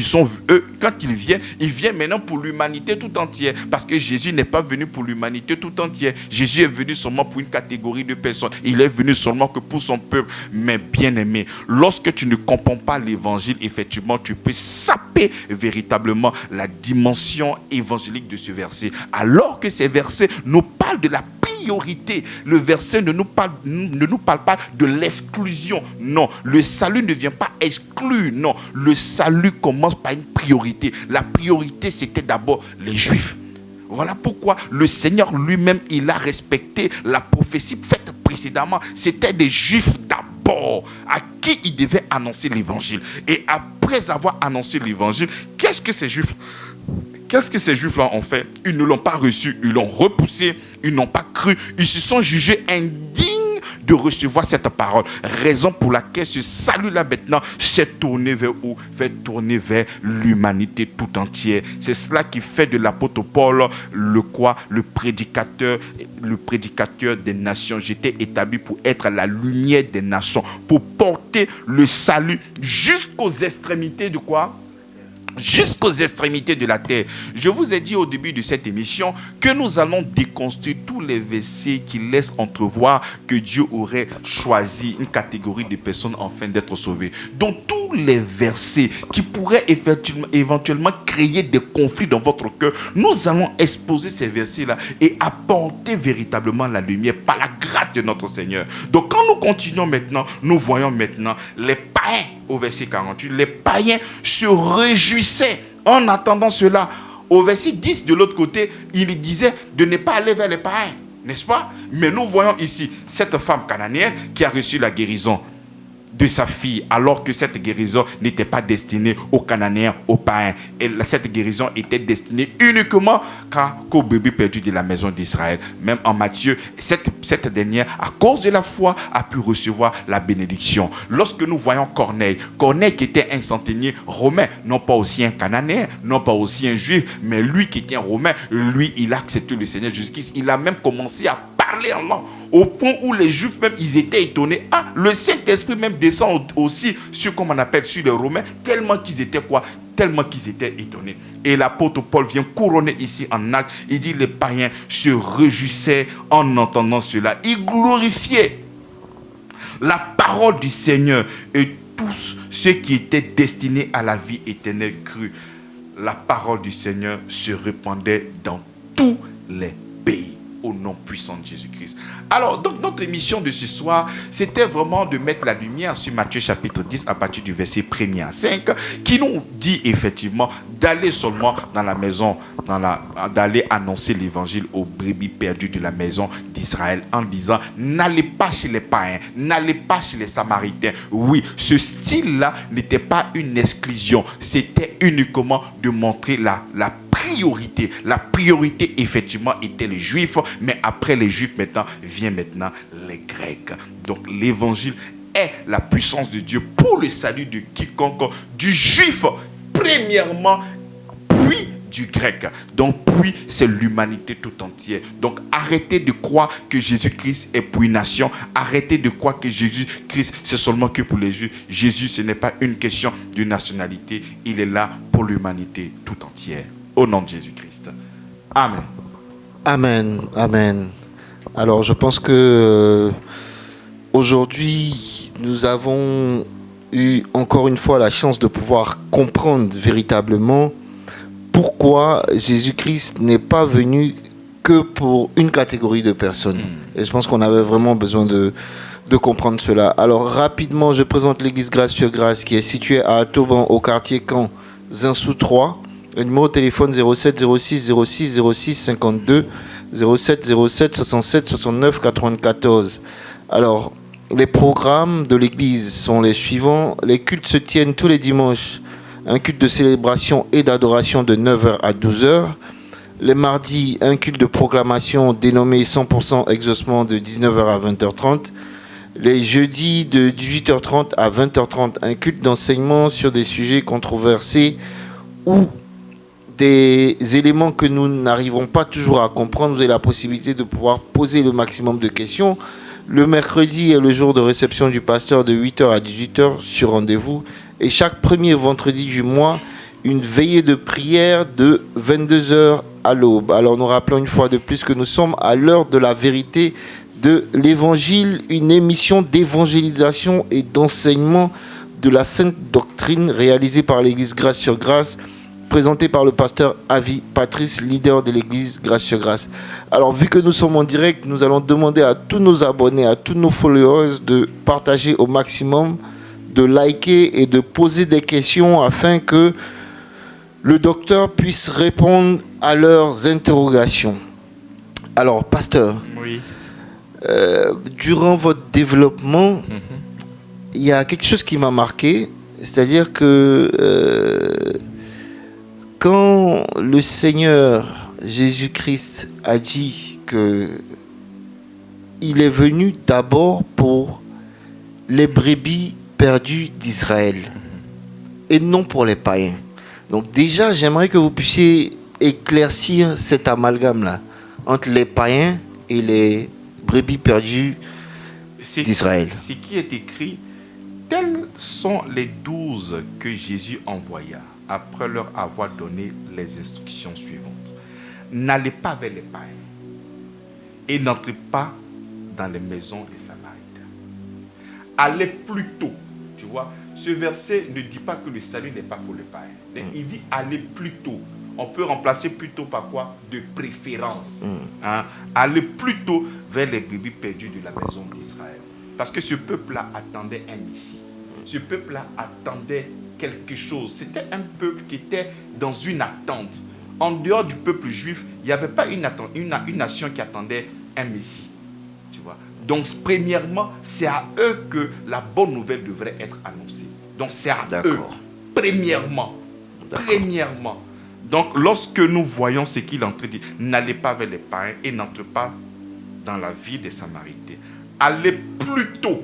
quand ils viennent maintenant pour l'humanité tout entière, parce que Jésus n'est pas venu pour l'humanité tout entière. Jésus est venu seulement pour une catégorie de personnes. Il est venu seulement que pour son peuple. Mais bien aimé, lorsque tu ne comprends pas l'évangile, effectivement, tu peux saper véritablement la dimension évangélique de ce verset. Alors que ces versets nous parlent de la priorité. Le verset ne nous parle pas de l'exclusion. Non, le salut ne vient pas exclure. Non, le salut commence par une priorité. La priorité, c'était d'abord les Juifs. Voilà pourquoi le Seigneur lui-même, il a respecté la prophétie faite précédemment. C'était des Juifs d'abord à qui il devait annoncer l'évangile. Et après avoir annoncé l'évangile, qu'est-ce que ces Juifs-là ont fait? Ils ne l'ont pas reçu, ils l'ont repoussé, ils n'ont pas cru, ils se sont jugés indignes de recevoir cette parole. Raison pour laquelle ce salut-là maintenant s'est tourné vers où? Fait tourner vers l'humanité tout entière. C'est cela qui fait de l'apôtre Paul le prédicateur des nations. J'étais établi pour être la lumière des nations, pour porter le salut jusqu'aux extrémités de quoi? Jusqu'aux extrémités de la terre. Je vous ai dit au début de cette émission que nous allons déconstruire tous les versets qui laissent entrevoir que Dieu aurait choisi une catégorie de personnes afin d'être sauvées. Donc tous les versets qui pourraient éventuellement créer des conflits dans votre cœur, nous allons exposer ces versets-là et apporter véritablement la lumière par la grâce de notre Seigneur. Donc quand nous continuons maintenant, nous voyons maintenant les païens. Au verset 48, les païens se réjouissaient en attendant cela. Au verset 10 de l'autre côté, il disait de ne pas aller vers les païens, n'est-ce pas? Mais nous voyons ici cette femme cananéenne qui a reçu la guérison. de sa fille, alors que cette guérison n'était pas destinée aux Cananéens, aux païens. Et cette guérison était destinée uniquement qu'au bébé perdu de la maison d'Israël. Même en Matthieu, cette dernière, à cause de la foi, a pu recevoir la bénédiction. Lorsque nous voyons Corneille qui était un centenier romain, non pas aussi un Cananéen, non pas aussi un Juif, mais lui qui était un Romain, lui, il a accepté le Seigneur Jésus-Christ. Il a même commencé à parler en langue, au point où les Juifs même, ils étaient étonnés. Ah, le Saint-Esprit même descend aussi sur, comme on appelle, sur les Romains, tellement qu'ils étaient quoi? Tellement qu'ils étaient étonnés. Et l'apôtre Paul vient couronner ici en acte. Il dit, les païens se réjouissaient en entendant cela. Ils glorifiaient la parole du Seigneur, et tous ceux qui étaient destinés à la vie éternelle crurent. La parole du Seigneur se répandait dans tous les pays au nom puissant de Jésus-Christ. Alors, donc notre émission de ce soir, c'était vraiment de mettre la lumière sur Matthieu chapitre 10 à partir du verset 1er à 5, qui nous dit effectivement d'aller seulement dans la maison, d'aller annoncer l'évangile aux brebis perdues de la maison d'Israël, en disant, n'allez pas chez les païens, n'allez pas chez les samaritains. Oui, ce style-là n'était pas une exclusion, c'était uniquement de montrer la priorité. La priorité, effectivement, était les Juifs, mais après les Juifs, viennent les Grecs. Donc, l'évangile est la puissance de Dieu pour le salut de quiconque, du Juif, premièrement, puis du Grec. Donc, puis, c'est l'humanité tout entière. Donc, arrêtez de croire que Jésus-Christ est pour une nation. Arrêtez de croire que Jésus-Christ, c'est seulement que pour les Juifs. Jésus, ce n'est pas une question de nationalité. Il est là pour l'humanité tout entière. Au nom de Jésus-Christ. Amen. Amen. Amen. Alors, je pense que aujourd'hui, nous avons eu encore une fois la chance de pouvoir comprendre véritablement pourquoi Jésus-Christ n'est pas venu que pour une catégorie de personnes. Et je pense qu'on avait vraiment besoin de comprendre cela. Alors, rapidement, je présente l'église Grâce sur Grâce qui est située à Atoban, au quartier Caen, Zinsou 3. Le numéro de téléphone 07 06 06 06 52 07 07 67 69 94. Alors, les programmes de l'église sont les suivants. Les cultes se tiennent tous les dimanches. Un culte de célébration et d'adoration de 9h à 12h. Les mardis, un culte de proclamation dénommé 100% exaucement de 19h à 20h30. Les jeudis de 18h30 à 20h30, un culte d'enseignement sur des sujets controversés ou des éléments que nous n'arrivons pas toujours à comprendre. Vous avez la possibilité de pouvoir poser le maximum de questions. Le mercredi est le jour de réception du pasteur de 8h à 18h sur rendez-vous. Et chaque premier vendredi du mois, une veillée de prière de 22h à l'aube. Alors nous rappelons une fois de plus que nous sommes à l'heure de la vérité de l'Évangile, une émission d'évangélisation et d'enseignement de la sainte doctrine réalisée par l'église Grâce sur Grâce, présenté par le pasteur Avi Patrice, leader de l'église Grâce sur Grâce. Alors, vu que nous sommes en direct, nous allons demander à tous nos abonnés, à tous nos followers de partager au maximum, de liker et de poser des questions afin que le docteur puisse répondre à leurs interrogations. Alors, pasteur, oui. Durant votre développement, il y a quelque chose qui m'a marqué, c'est-à-dire que quand le Seigneur Jésus-Christ a dit que il est venu d'abord pour les brebis perdues d'Israël et non pour les païens. Donc déjà, j'aimerais que vous puissiez éclaircir cet amalgame-là entre les païens et les brebis perdues d'Israël. Ce qui est écrit, tels sont les 12 que Jésus envoya après leur avoir donné les instructions suivantes. N'allez pas vers les païens et n'entrez pas dans les maisons des Samaritains. Allez plutôt, tu vois, ce verset ne dit pas que le salut n'est pas pour les païens. Il dit allez plutôt. On peut remplacer plutôt par quoi? De préférence. Allez plutôt vers les brebis perdus de la maison d'Israël. Parce que ce peuple-là attendait un Messie. Ce peuple-là attendait quelque chose. C'était un peuple qui était dans une attente. En dehors du peuple juif, il n'y avait pas une nation qui attendait un Messie. Tu vois? Donc, premièrement, c'est à eux que la bonne nouvelle devrait être annoncée. Donc, c'est à eux. Premièrement. Premièrement. Donc, lorsque nous voyons ce qu'il est en train de dire, n'allez pas vers les païens et n'entrez pas dans la vie des Samaritains. Allez plutôt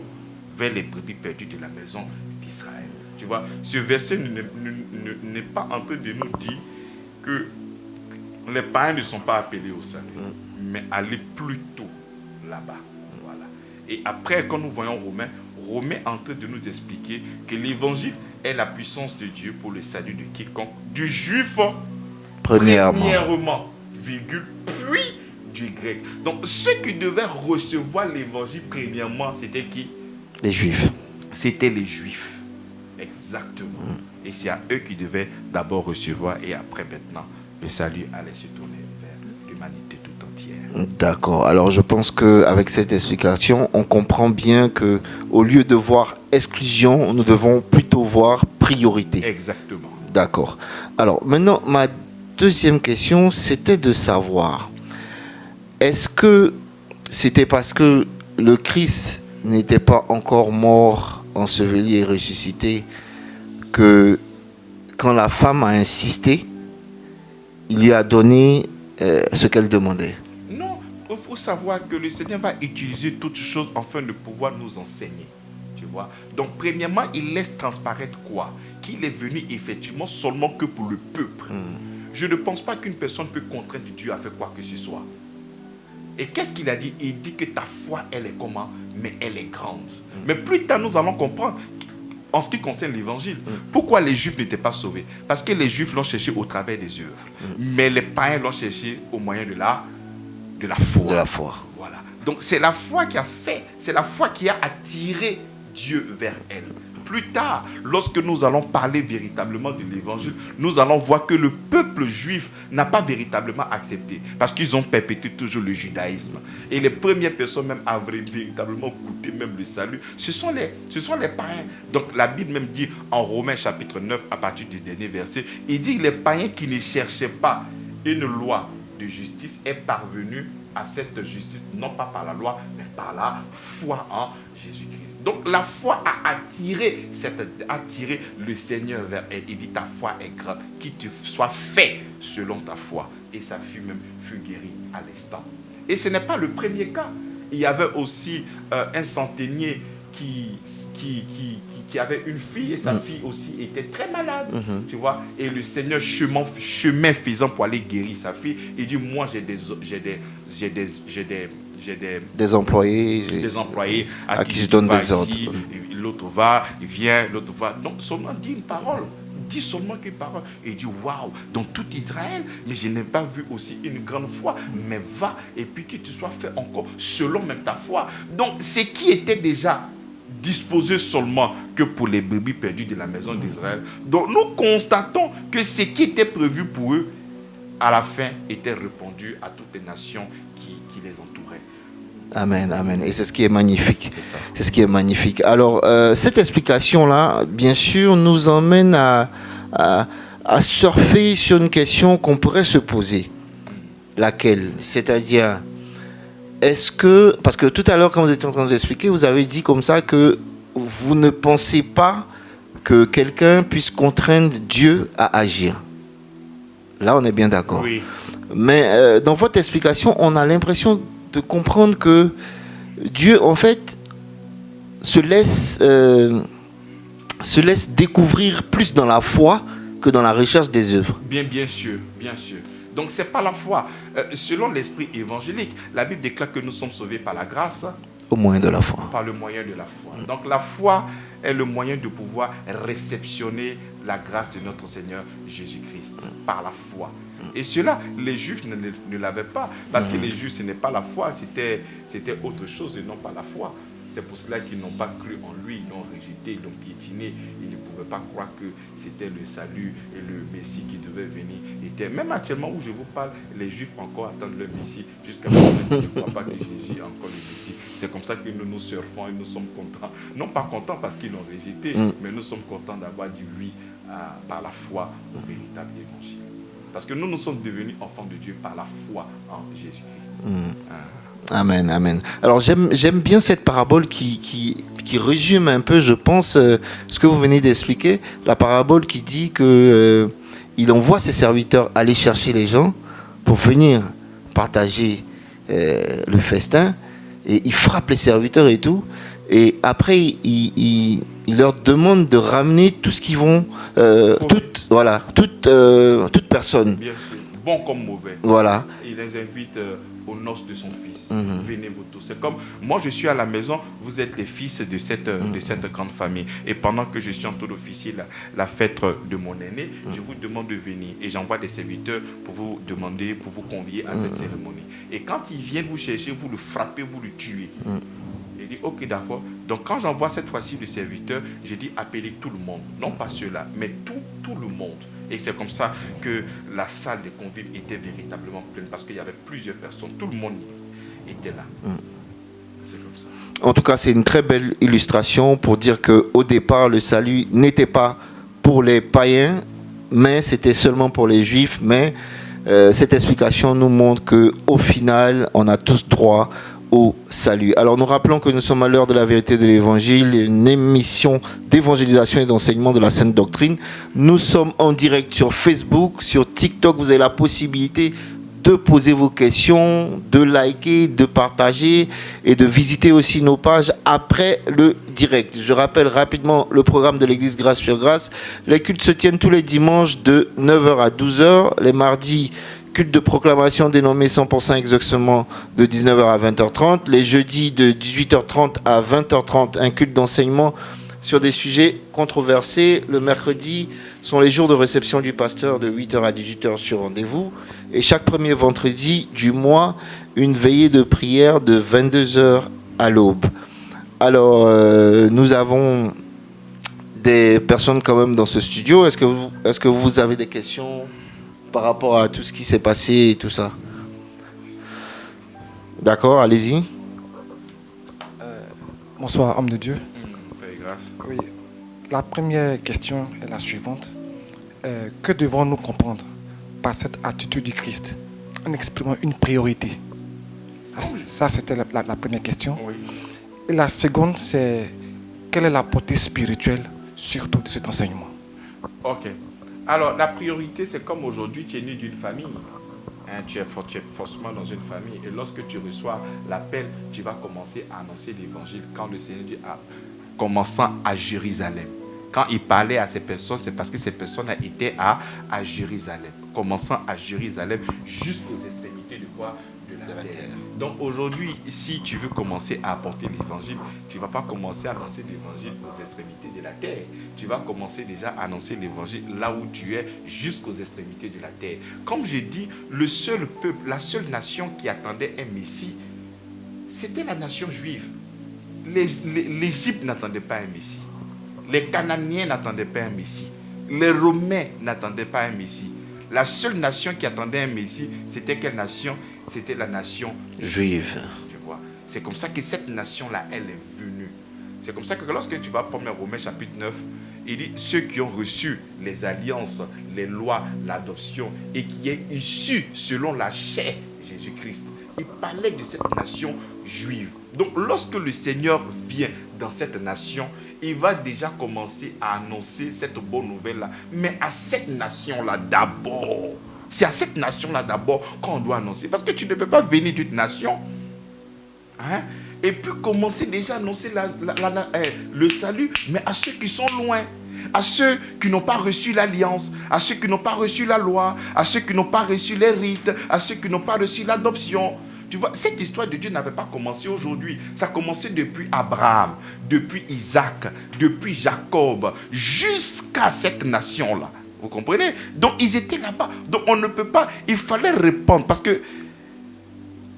vers les brebis perdues de la maison d'Israël. Tu vois, ce verset n'est pas en train de nous dire que les païens ne sont pas appelés au salut, mais allez plutôt là-bas. Voilà. Et après, quand nous voyons Romain est en train de nous expliquer que l'évangile est la puissance de Dieu pour le salut de quiconque, du juif premièrement, virgule, puis du grec. Donc, ceux qui devaient recevoir l'évangile premièrement, c'était qui? Les juifs. C'était les juifs. Exactement. Et c'est à eux qui devaient d'abord recevoir et après maintenant, le salut allait se tourner vers l'humanité tout entière. D'accord. Alors je pense qu'avec cette explication, on comprend bien que au lieu de voir exclusion, nous devons plutôt voir priorité. Exactement. D'accord. Alors maintenant, ma deuxième question, c'était de savoir, est-ce que c'était parce que le Christ n'était pas encore mort, enseveli et ressuscité, que quand la femme a insisté, il lui a donné ce qu'elle demandait? Non, il faut savoir que le Seigneur va utiliser toutes choses afin de pouvoir nous enseigner. Tu vois? Donc, premièrement, il laisse transparaître quoi? Qu'il est venu effectivement seulement que pour le peuple. Je ne pense pas qu'une personne peut contraindre Dieu à faire quoi que ce soit. Et qu'est-ce qu'il a dit? Il dit que ta foi, elle est comment? Mais elle est grande. Mais plus tard, nous allons comprendre, en ce qui concerne l'évangile, pourquoi les Juifs n'étaient pas sauvés? Parce que les Juifs l'ont cherché au travers des œuvres. Mais les païens l'ont cherché au moyen de la foi. De la foi. Voilà. Donc c'est la foi qui a fait, c'est la foi qui a attiré Dieu vers elle. Plus tard, lorsque nous allons parler véritablement de l'évangile, nous allons voir que le peuple juif n'a pas véritablement accepté, parce qu'ils ont perpétué toujours le judaïsme. Et les premières personnes même à véritablement goûter même le salut, ce sont les païens. Donc la Bible même dit en Romains chapitre 9, à partir du dernier verset, il dit les païens qui ne cherchaient pas une loi de justice est parvenu à cette justice, non pas par la loi, mais par la foi en Jésus-Christ. Donc la foi a attiré le Seigneur vers elle. Il dit ta foi est grande, qu'il te soit fait selon ta foi. Et sa fille même fut guérie à l'instant. Et ce n'est pas le premier cas. Il y avait aussi un centenier qui avait une fille et sa fille aussi était très malade, tu vois. Et le Seigneur, chemin faisant pour aller guérir sa fille, il dit moi j'ai des employés à qui je donne des ordres. L'autre va, il vient, l'autre va. Donc seulement dit une parole. Dis seulement qu'une parole. Et il dit waouh, dans tout Israël, mais je n'ai pas vu aussi une grande foi. Mais va et puis que tu sois fait encore selon même ta foi. Donc ce qui était déjà disposé seulement que pour les brebis perdues de la maison d'Israël. Donc nous constatons que ce qui était prévu pour eux, à la fin, était répandu à toutes les nations qui les entouraient. Amen, amen. Et c'est ce qui est magnifique. C'est ce qui est magnifique. Alors, cette explication-là, bien sûr, nous emmène à surfer sur une question qu'on pourrait se poser. Laquelle? C'est-à-dire, est-ce que... Parce que tout à l'heure, quand vous étiez en train d'expliquer, vous avez dit comme ça que vous ne pensez pas que quelqu'un puisse contraindre Dieu à agir. Là, on est bien d'accord. Oui. Mais dans votre explication, on a l'impression de comprendre que Dieu, en fait, se laisse découvrir plus dans la foi que dans la recherche des œuvres. Bien sûr, bien sûr. Donc, ce n'est pas la foi. Selon l'esprit évangélique, la Bible déclare que nous sommes sauvés par la grâce. Au moyen de la foi. Par le moyen de la foi. Donc, la foi est le moyen de pouvoir réceptionner la grâce de notre Seigneur Jésus-Christ par la foi. Et cela, les Juifs ne l'avaient pas. Parce que les Juifs, ce n'est pas la foi, c'était autre chose et non pas la foi. C'est pour cela qu'ils n'ont pas cru en lui, ils l'ont rejeté, ils l'ont piétiné. Ils ne pouvaient pas croire que c'était le salut et le Messie qui devait venir. Même actuellement où je vous parle, les Juifs encore attendent le Messie. Jusqu'à maintenant, ils ne croient pas que Jésus est encore le Messie. C'est comme ça que nous nous surfons et nous sommes contents. Non pas contents parce qu'ils l'ont rejeté, mais nous sommes contents d'avoir dit oui par la foi au véritable évangile. Parce que nous sommes devenus enfants de Dieu par la foi en Jésus-Christ. Amen, amen. Alors j'aime bien cette parabole qui résume un peu, je pense, ce que vous venez d'expliquer. La parabole qui dit que il envoie ses serviteurs aller chercher les gens pour venir partager le festin. Et il frappe les serviteurs et tout. Et après, il leur demande de ramener tout ce qu'ils vont, toute personne. Bien sûr, bon comme mauvais. Voilà. Il les invite aux noces de son fils. Venez vous tous. C'est comme, moi je suis à la maison, vous êtes les fils de cette grande famille. Et pendant que je suis en train d'officier la fête de mon aîné, je vous demande de venir. Et j'envoie des serviteurs pour vous demander, pour vous convier à cette cérémonie. Et quand ils viennent vous chercher, vous le frappez, vous le tuez. Il dit, ok, d'accord. Donc, quand j'envoie cette fois-ci le serviteur, je dis appelez tout le monde. Non pas ceux-là, mais tout le monde. Et c'est comme ça que la salle des convives était véritablement pleine. Parce qu'il y avait plusieurs personnes. Tout le monde était là. C'est comme ça. En tout cas, c'est une très belle illustration pour dire qu'au départ, le salut n'était pas pour les païens, mais c'était seulement pour les juifs. Mais cette explication nous montre qu'au final, on a tous droit au salut. Alors nous rappelons que nous sommes à l'heure de la vérité de l'évangile, une émission d'évangélisation et d'enseignement de la Sainte Doctrine. Nous sommes en direct sur Facebook, sur TikTok. Vous avez la possibilité de poser vos questions, de liker, de partager et de visiter aussi nos pages après le direct. Je rappelle rapidement le programme de l'église Grâce sur Grâce. Les cultes se tiennent tous les dimanches de 9h à 12h, les mardis culte de proclamation dénommé 100% exaucement de 19h à 20h30. Les jeudis de 18h30 à 20h30, un culte d'enseignement sur des sujets controversés. Le mercredi sont les jours de réception du pasteur de 8h à 18h sur rendez-vous. Et chaque premier vendredi du mois, une veillée de prière de 22h à l'aube. Alors, nous avons des personnes quand même dans ce studio. Est-ce que vous avez des questions par rapport à tout ce qui s'est passé et tout ça? D'accord, allez-y. Bonsoir, homme de Dieu. Paix et grâce. Oui. La première question est la suivante. Que devons-nous comprendre par cette attitude du Christ en exprimant une priorité? Ça, c'était la première question. Oui. Et la seconde, c'est quelle est la portée spirituelle, surtout de cet enseignement? Ok. Alors, la priorité, c'est comme aujourd'hui, tu es né d'une famille. Tu es forcément dans une famille. Et lorsque tu reçois l'appel, tu vas commencer à annoncer l'évangile. Quand le Seigneur dit, commençant à Jérusalem. Quand il parlait à ces personnes, c'est parce que ces personnes étaient à Jérusalem. Commençant à Jérusalem jusqu'aux extrémités de quoi? De la terre. Donc aujourd'hui, si tu veux commencer à apporter l'évangile, tu ne vas pas commencer à annoncer l'évangile aux extrémités de la terre. Tu vas commencer déjà à annoncer l'évangile là où tu es, jusqu'aux extrémités de la terre. Comme j'ai dit, le seul peuple, la seule nation qui attendait un Messie, c'était la nation juive. L'Égypte n'attendait pas un Messie. Les Cananéens n'attendaient pas un Messie. Les Romains n'attendaient pas un Messie. La seule nation qui attendait un Messie, c'était quelle nation? C'était la nation Juive. Tu vois. C'est comme ça que cette nation-là, elle est venue. C'est comme ça que lorsque tu vas prendre Romains chapitre 9, il dit ceux qui ont reçu les alliances, les lois, l'adoption et qui est issu selon la chair Jésus-Christ. Il parlait de cette nation juive. Donc lorsque le Seigneur vient dans cette nation, il va déjà commencer à annoncer cette bonne nouvelle-là. Mais à cette nation-là d'abord. C'est à cette nation-là d'abord qu'on doit annoncer. Parce que tu ne peux pas venir d'une nation. Hein, et puis commencer déjà à annoncer le salut, mais à ceux qui sont loin. À ceux qui n'ont pas reçu l'alliance, à ceux qui n'ont pas reçu la loi, à ceux qui n'ont pas reçu les rites, à ceux qui n'ont pas reçu l'adoption. Tu vois, cette histoire de Dieu n'avait pas commencé aujourd'hui. Ça a commencé depuis Abraham, depuis Isaac, depuis Jacob, jusqu'à cette nation-là. Vous comprenez? Donc, ils étaient là-bas. Donc, on ne peut pas... Il fallait répondre parce que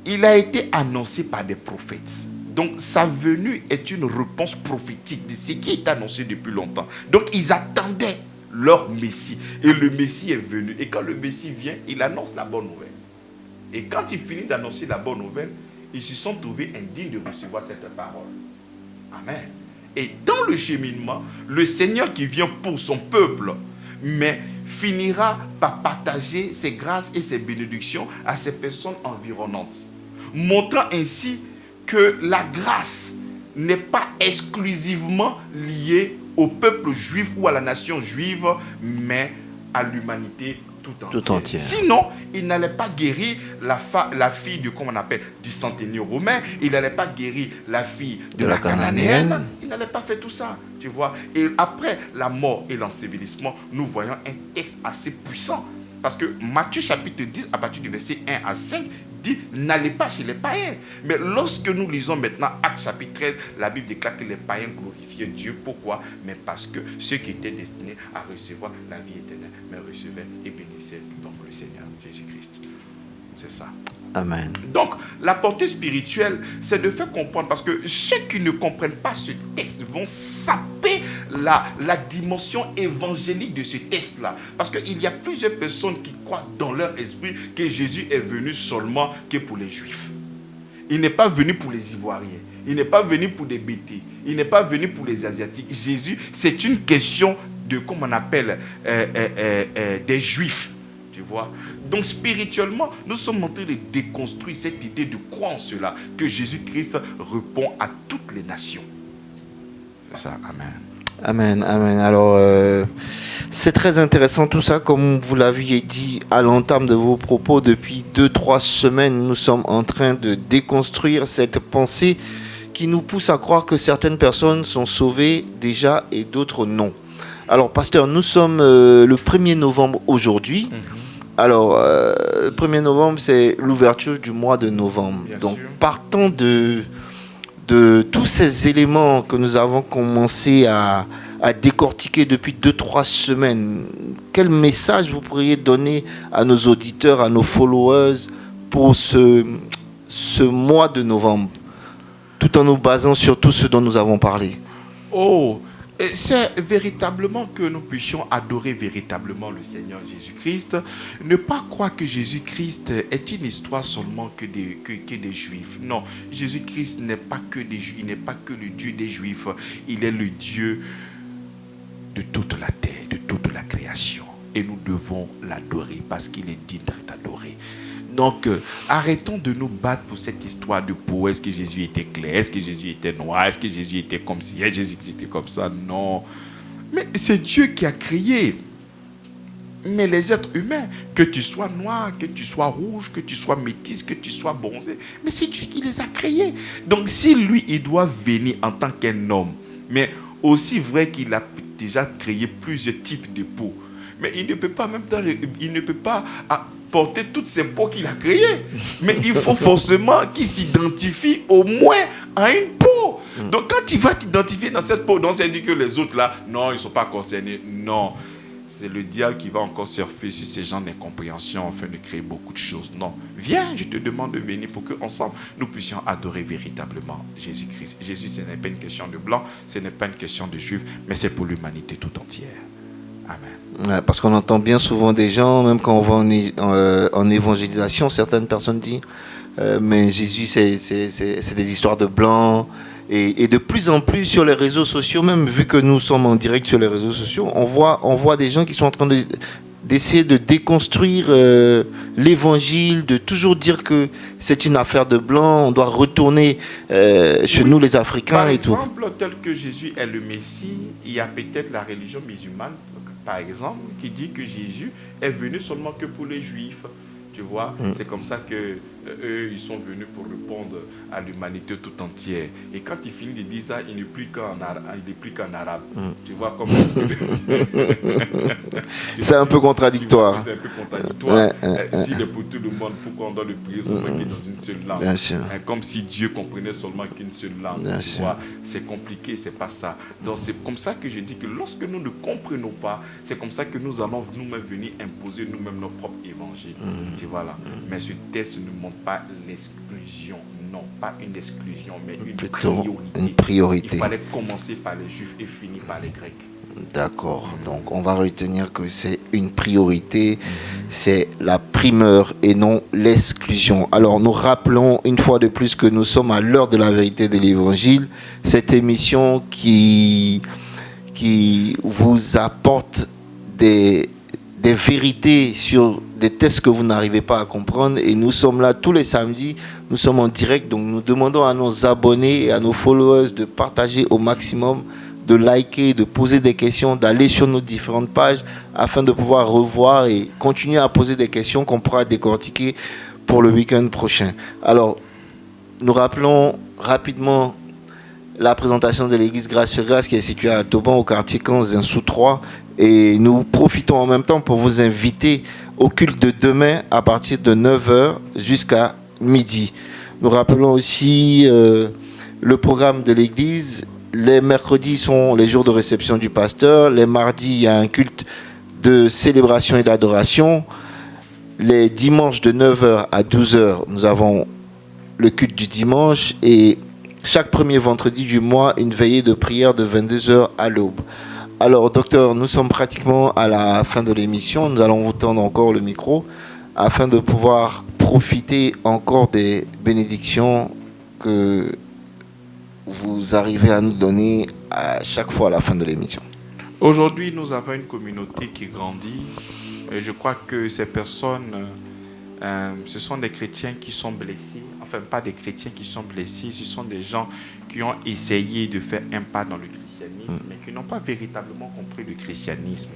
il a été annoncé par des prophètes. Donc, sa venue est une réponse prophétique de ce qui est annoncé depuis longtemps. Donc, ils attendaient leur Messie. Et le Messie est venu. Et quand le Messie vient, il annonce la bonne nouvelle. Et quand il finit d'annoncer la bonne nouvelle, ils se sont trouvés indignes de recevoir cette parole. Amen. Et dans le cheminement, le Seigneur qui vient pour son peuple, mais finira par partager ses grâces et ses bénédictions à ses personnes environnantes, montrant ainsi que la grâce n'est pas exclusivement liée au peuple juif ou à la nation juive, mais à l'humanité tout entière. Sinon, il n'allait pas guérir la fille de, comment on appelle, du centenier romain, il n'allait pas guérir la fille de la cananéenne, il n'allait pas faire tout ça, tu vois. Et après la mort et l'ensevelissement, nous voyons un texte assez puissant, parce que Matthieu chapitre 10, à partir du verset 1 à 5, dit n'allez pas chez les païens. Mais lorsque nous lisons maintenant Actes chapitre 13, la Bible déclare que les païens glorifiaient Dieu. Pourquoi? Mais parce que ceux qui étaient destinés à recevoir la vie éternelle, mais recevaient et bénissaient donc le Seigneur Jésus-Christ. C'est ça. Amen. Donc, la portée spirituelle, c'est de faire comprendre, parce que ceux qui ne comprennent pas ce texte vont saper la dimension évangélique de ce texte-là. Parce qu'il y a plusieurs personnes qui croient dans leur esprit que Jésus est venu seulement que pour les Juifs. Il n'est pas venu pour les Ivoiriens. Il n'est pas venu pour des Bétés. Il n'est pas venu pour les Asiatiques. Jésus, c'est une question de, comment on appelle, des Juifs. Tu vois? Donc spirituellement, nous sommes en train de déconstruire cette idée de croire en cela, que Jésus-Christ répond à toutes les nations. C'est ça, amen. Amen, amen. Alors, c'est très intéressant tout ça, comme vous l'aviez dit à l'entame de vos propos. Depuis 2-3 semaines, nous sommes en train de déconstruire cette pensée qui nous pousse à croire que certaines personnes sont sauvées déjà et d'autres non. Alors, pasteur, nous sommes le 1er novembre aujourd'hui. Alors, le 1er novembre, c'est l'ouverture du mois de novembre. Bien Donc, sûr. partant de tous ces éléments que nous avons commencé à décortiquer depuis 2-3 semaines, quel message vous pourriez donner à nos auditeurs, à nos followers pour ce mois de novembre, tout en nous basant sur tout ce dont nous avons parlé? C'est véritablement que nous puissions adorer véritablement le Seigneur Jésus-Christ. Ne pas croire que Jésus-Christ est une histoire seulement que des Juifs. Non, Jésus-Christ n'est pas que des Juifs, il n'est pas que le Dieu des Juifs. Il est le Dieu de toute la terre, de toute la création. Et nous devons l'adorer parce qu'il est digne d'être adoré. Donc, arrêtons de nous battre pour cette histoire de peau. Est-ce que Jésus était clair? Est-ce que Jésus était noir? Est-ce que Jésus était comme ci? Est-ce que Jésus était comme ça? Non. Mais c'est Dieu qui a créé. Mais les êtres humains, que tu sois noir, que tu sois rouge, que tu sois métis, que tu sois bronzé, mais c'est Dieu qui les a créés. Donc, si lui, il doit venir en tant qu'un homme, mais aussi vrai qu'il a déjà créé plusieurs types de peau, mais il ne peut pas en même temps, il ne peut pas porter toutes ces peaux qu'il a créées. Mais il faut forcément qu'il s'identifie au moins à une peau. Donc quand il va t'identifier dans cette peau, donc ça dit que les autres là, non, ils ne sont pas concernés. Non, c'est le diable qui va encore surfer sur ces gens d'incompréhension afin de créer beaucoup de choses. Non, viens, je te demande de venir pour qu'ensemble nous puissions adorer véritablement Jésus-Christ. Jésus, ce n'est pas une question de blanc, ce n'est pas une question de juif, mais c'est pour l'humanité tout entière. Amen. Ouais, parce qu'on entend bien souvent des gens, même quand on va en évangélisation, certaines personnes disent mais Jésus, c'est des histoires de blancs. Et de plus en plus sur les réseaux sociaux, même vu que nous sommes en direct sur les réseaux sociaux, on voit des gens qui sont en train d'essayer de déconstruire l'évangile, de toujours dire que c'est une affaire de blanc, on doit retourner chez nous les Africains et tout. Par exemple, tel que Jésus est le Messie, il y a peut-être la religion musulmane, par exemple, qui dit que Jésus est venu seulement que pour les Juifs. Tu vois, c'est comme ça que eux, ils sont venus pour répondre à l'humanité tout entière. Et quand il finit de dire ça, il n'est plus qu'en arabe. Tu vois, comme c'est un peu contradictoire. C'est un peu contradictoire. S'il est pour tout le monde, pourquoi on doit le prier seulement qu'il est dans une seule langue? Bien sûr. Comme si Dieu comprenait seulement qu'une seule langue. Bien tu sûr. vois, c'est compliqué, c'est pas ça. Donc c'est comme ça que je dis que lorsque nous ne comprenons pas, c'est comme ça que nous allons nous-mêmes venir imposer nous-mêmes nos propres évangiles. Tu vois là. Mais ce texte ne montre pas l'exclusion. Non, pas une exclusion, mais une priorité. Il fallait commencer par les Juifs et finir par les Grecs. D'accord. Donc on va retenir que c'est une priorité, c'est la primeur et non l'exclusion. Alors nous rappelons une fois de plus que nous sommes à l'heure de la vérité de l'Évangile, cette émission qui vous apporte des des vérités sur des textes que vous n'arrivez pas à comprendre. Et nous sommes là tous les samedis, nous sommes en direct, donc nous demandons à nos abonnés et à nos followers de partager au maximum, de liker, de poser des questions, d'aller sur nos différentes pages afin de pouvoir revoir et continuer à poser des questions qu'on pourra décortiquer pour le week-end prochain. Alors, nous rappelons rapidement la présentation de l'église Grâce sur Grâce qui est située à Toban au quartier 15 sous 3, et nous profitons en même temps pour vous inviter au culte de demain à partir de 9h jusqu'à midi. Nous rappelons aussi le programme de l'église. Les mercredis sont les jours de réception du pasteur. Les mardis, il y a un culte de célébration et d'adoration. Les dimanches de 9h à 12h, nous avons le culte du dimanche, et chaque premier vendredi du mois, une veillée de prière de 22h à l'aube. Alors, docteur, nous sommes pratiquement à la fin de l'émission. Nous allons vous tendre encore le micro afin de pouvoir profiter encore des bénédictions que vous arrivez à nous donner à chaque fois à la fin de l'émission. Aujourd'hui, nous avons une communauté qui grandit. Et je crois que ces personnes, ce sont des chrétiens qui sont blessés. Enfin, pas des chrétiens qui sont blessés, ce sont des gens qui ont essayé de faire un pas dans le christianisme, mais qui n'ont pas véritablement compris le christianisme.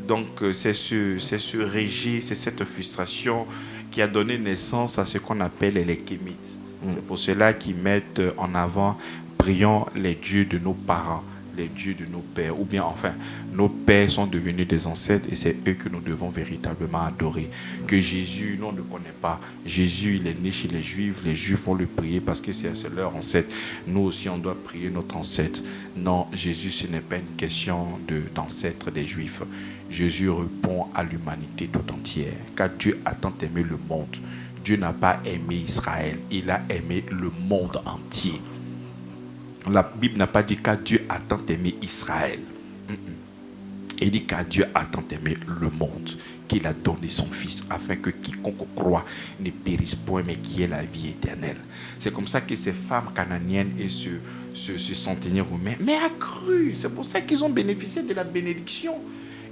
Donc, c'est ce rejet, c'est cette frustration qui a donné naissance à ce qu'on appelle les kémites. C'est pour cela qu'ils mettent en avant, prions les dieux de nos parents, les dieux de nos pères, ou bien enfin, nos pères sont devenus des ancêtres et c'est eux que nous devons véritablement adorer. Que Jésus, nous on ne connaît pas. Jésus, il est né chez les Juifs vont le prier parce que c'est leur ancêtre. Nous aussi, on doit prier notre ancêtre. Non, Jésus, ce n'est pas une question d'ancêtre des Juifs. Jésus répond à l'humanité tout entière, car Dieu a tant aimé le monde. Dieu n'a pas aimé Israël, il a aimé le monde entier. La Bible n'a pas dit qu'à Dieu a tant aimé Israël. Il dit qu'à Dieu a tant aimé le monde, qu'il a donné son Fils, afin que quiconque croit ne périsse point, mais qui ait la vie éternelle. C'est comme ça que ces femmes cananiennes et ce centenaire roumain, mais a cru. C'est pour ça qu'ils ont bénéficié de la bénédiction.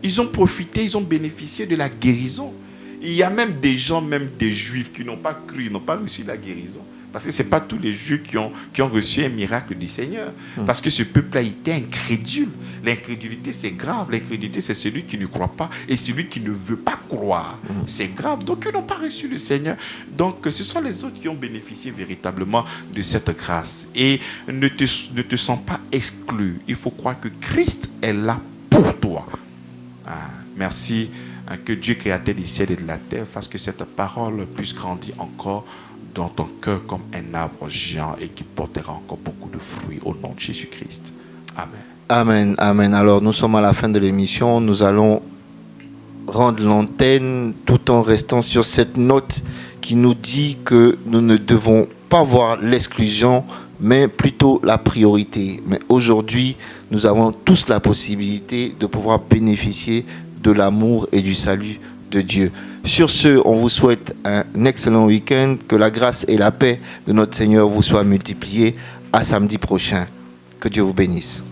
Ils ont profité, ils ont bénéficié de la guérison. Il y a même des gens, même des Juifs, qui n'ont pas cru, ils n'ont pas reçu la guérison. Parce que ce n'est pas tous les Juifs qui ont reçu un miracle du Seigneur. Parce que ce peuple-là était incrédule. L'incrédulité, c'est grave. L'incrédulité, c'est celui qui ne croit pas et celui qui ne veut pas croire. C'est grave. Donc, ils n'ont pas reçu le Seigneur. Donc, ce sont les autres qui ont bénéficié véritablement de cette grâce. Et ne te sens pas exclu. Il faut croire que Christ est là pour toi. Merci. Que Dieu, créateur du ciel et de la terre, fasse que cette parole puisse grandir encore dans ton cœur comme un arbre géant et qui portera encore beaucoup de fruits au nom de Jésus-Christ. Amen. Amen, amen. Alors, nous sommes à la fin de l'émission. Nous allons rendre l'antenne tout en restant sur cette note qui nous dit que nous ne devons pas voir l'exclusion, mais plutôt la priorité. Mais aujourd'hui, nous avons tous la possibilité de pouvoir bénéficier de l'amour et du salut de Dieu. Sur ce, on vous souhaite un excellent week-end. Que la grâce et la paix de notre Seigneur vous soient multipliées. À samedi prochain. Que Dieu vous bénisse.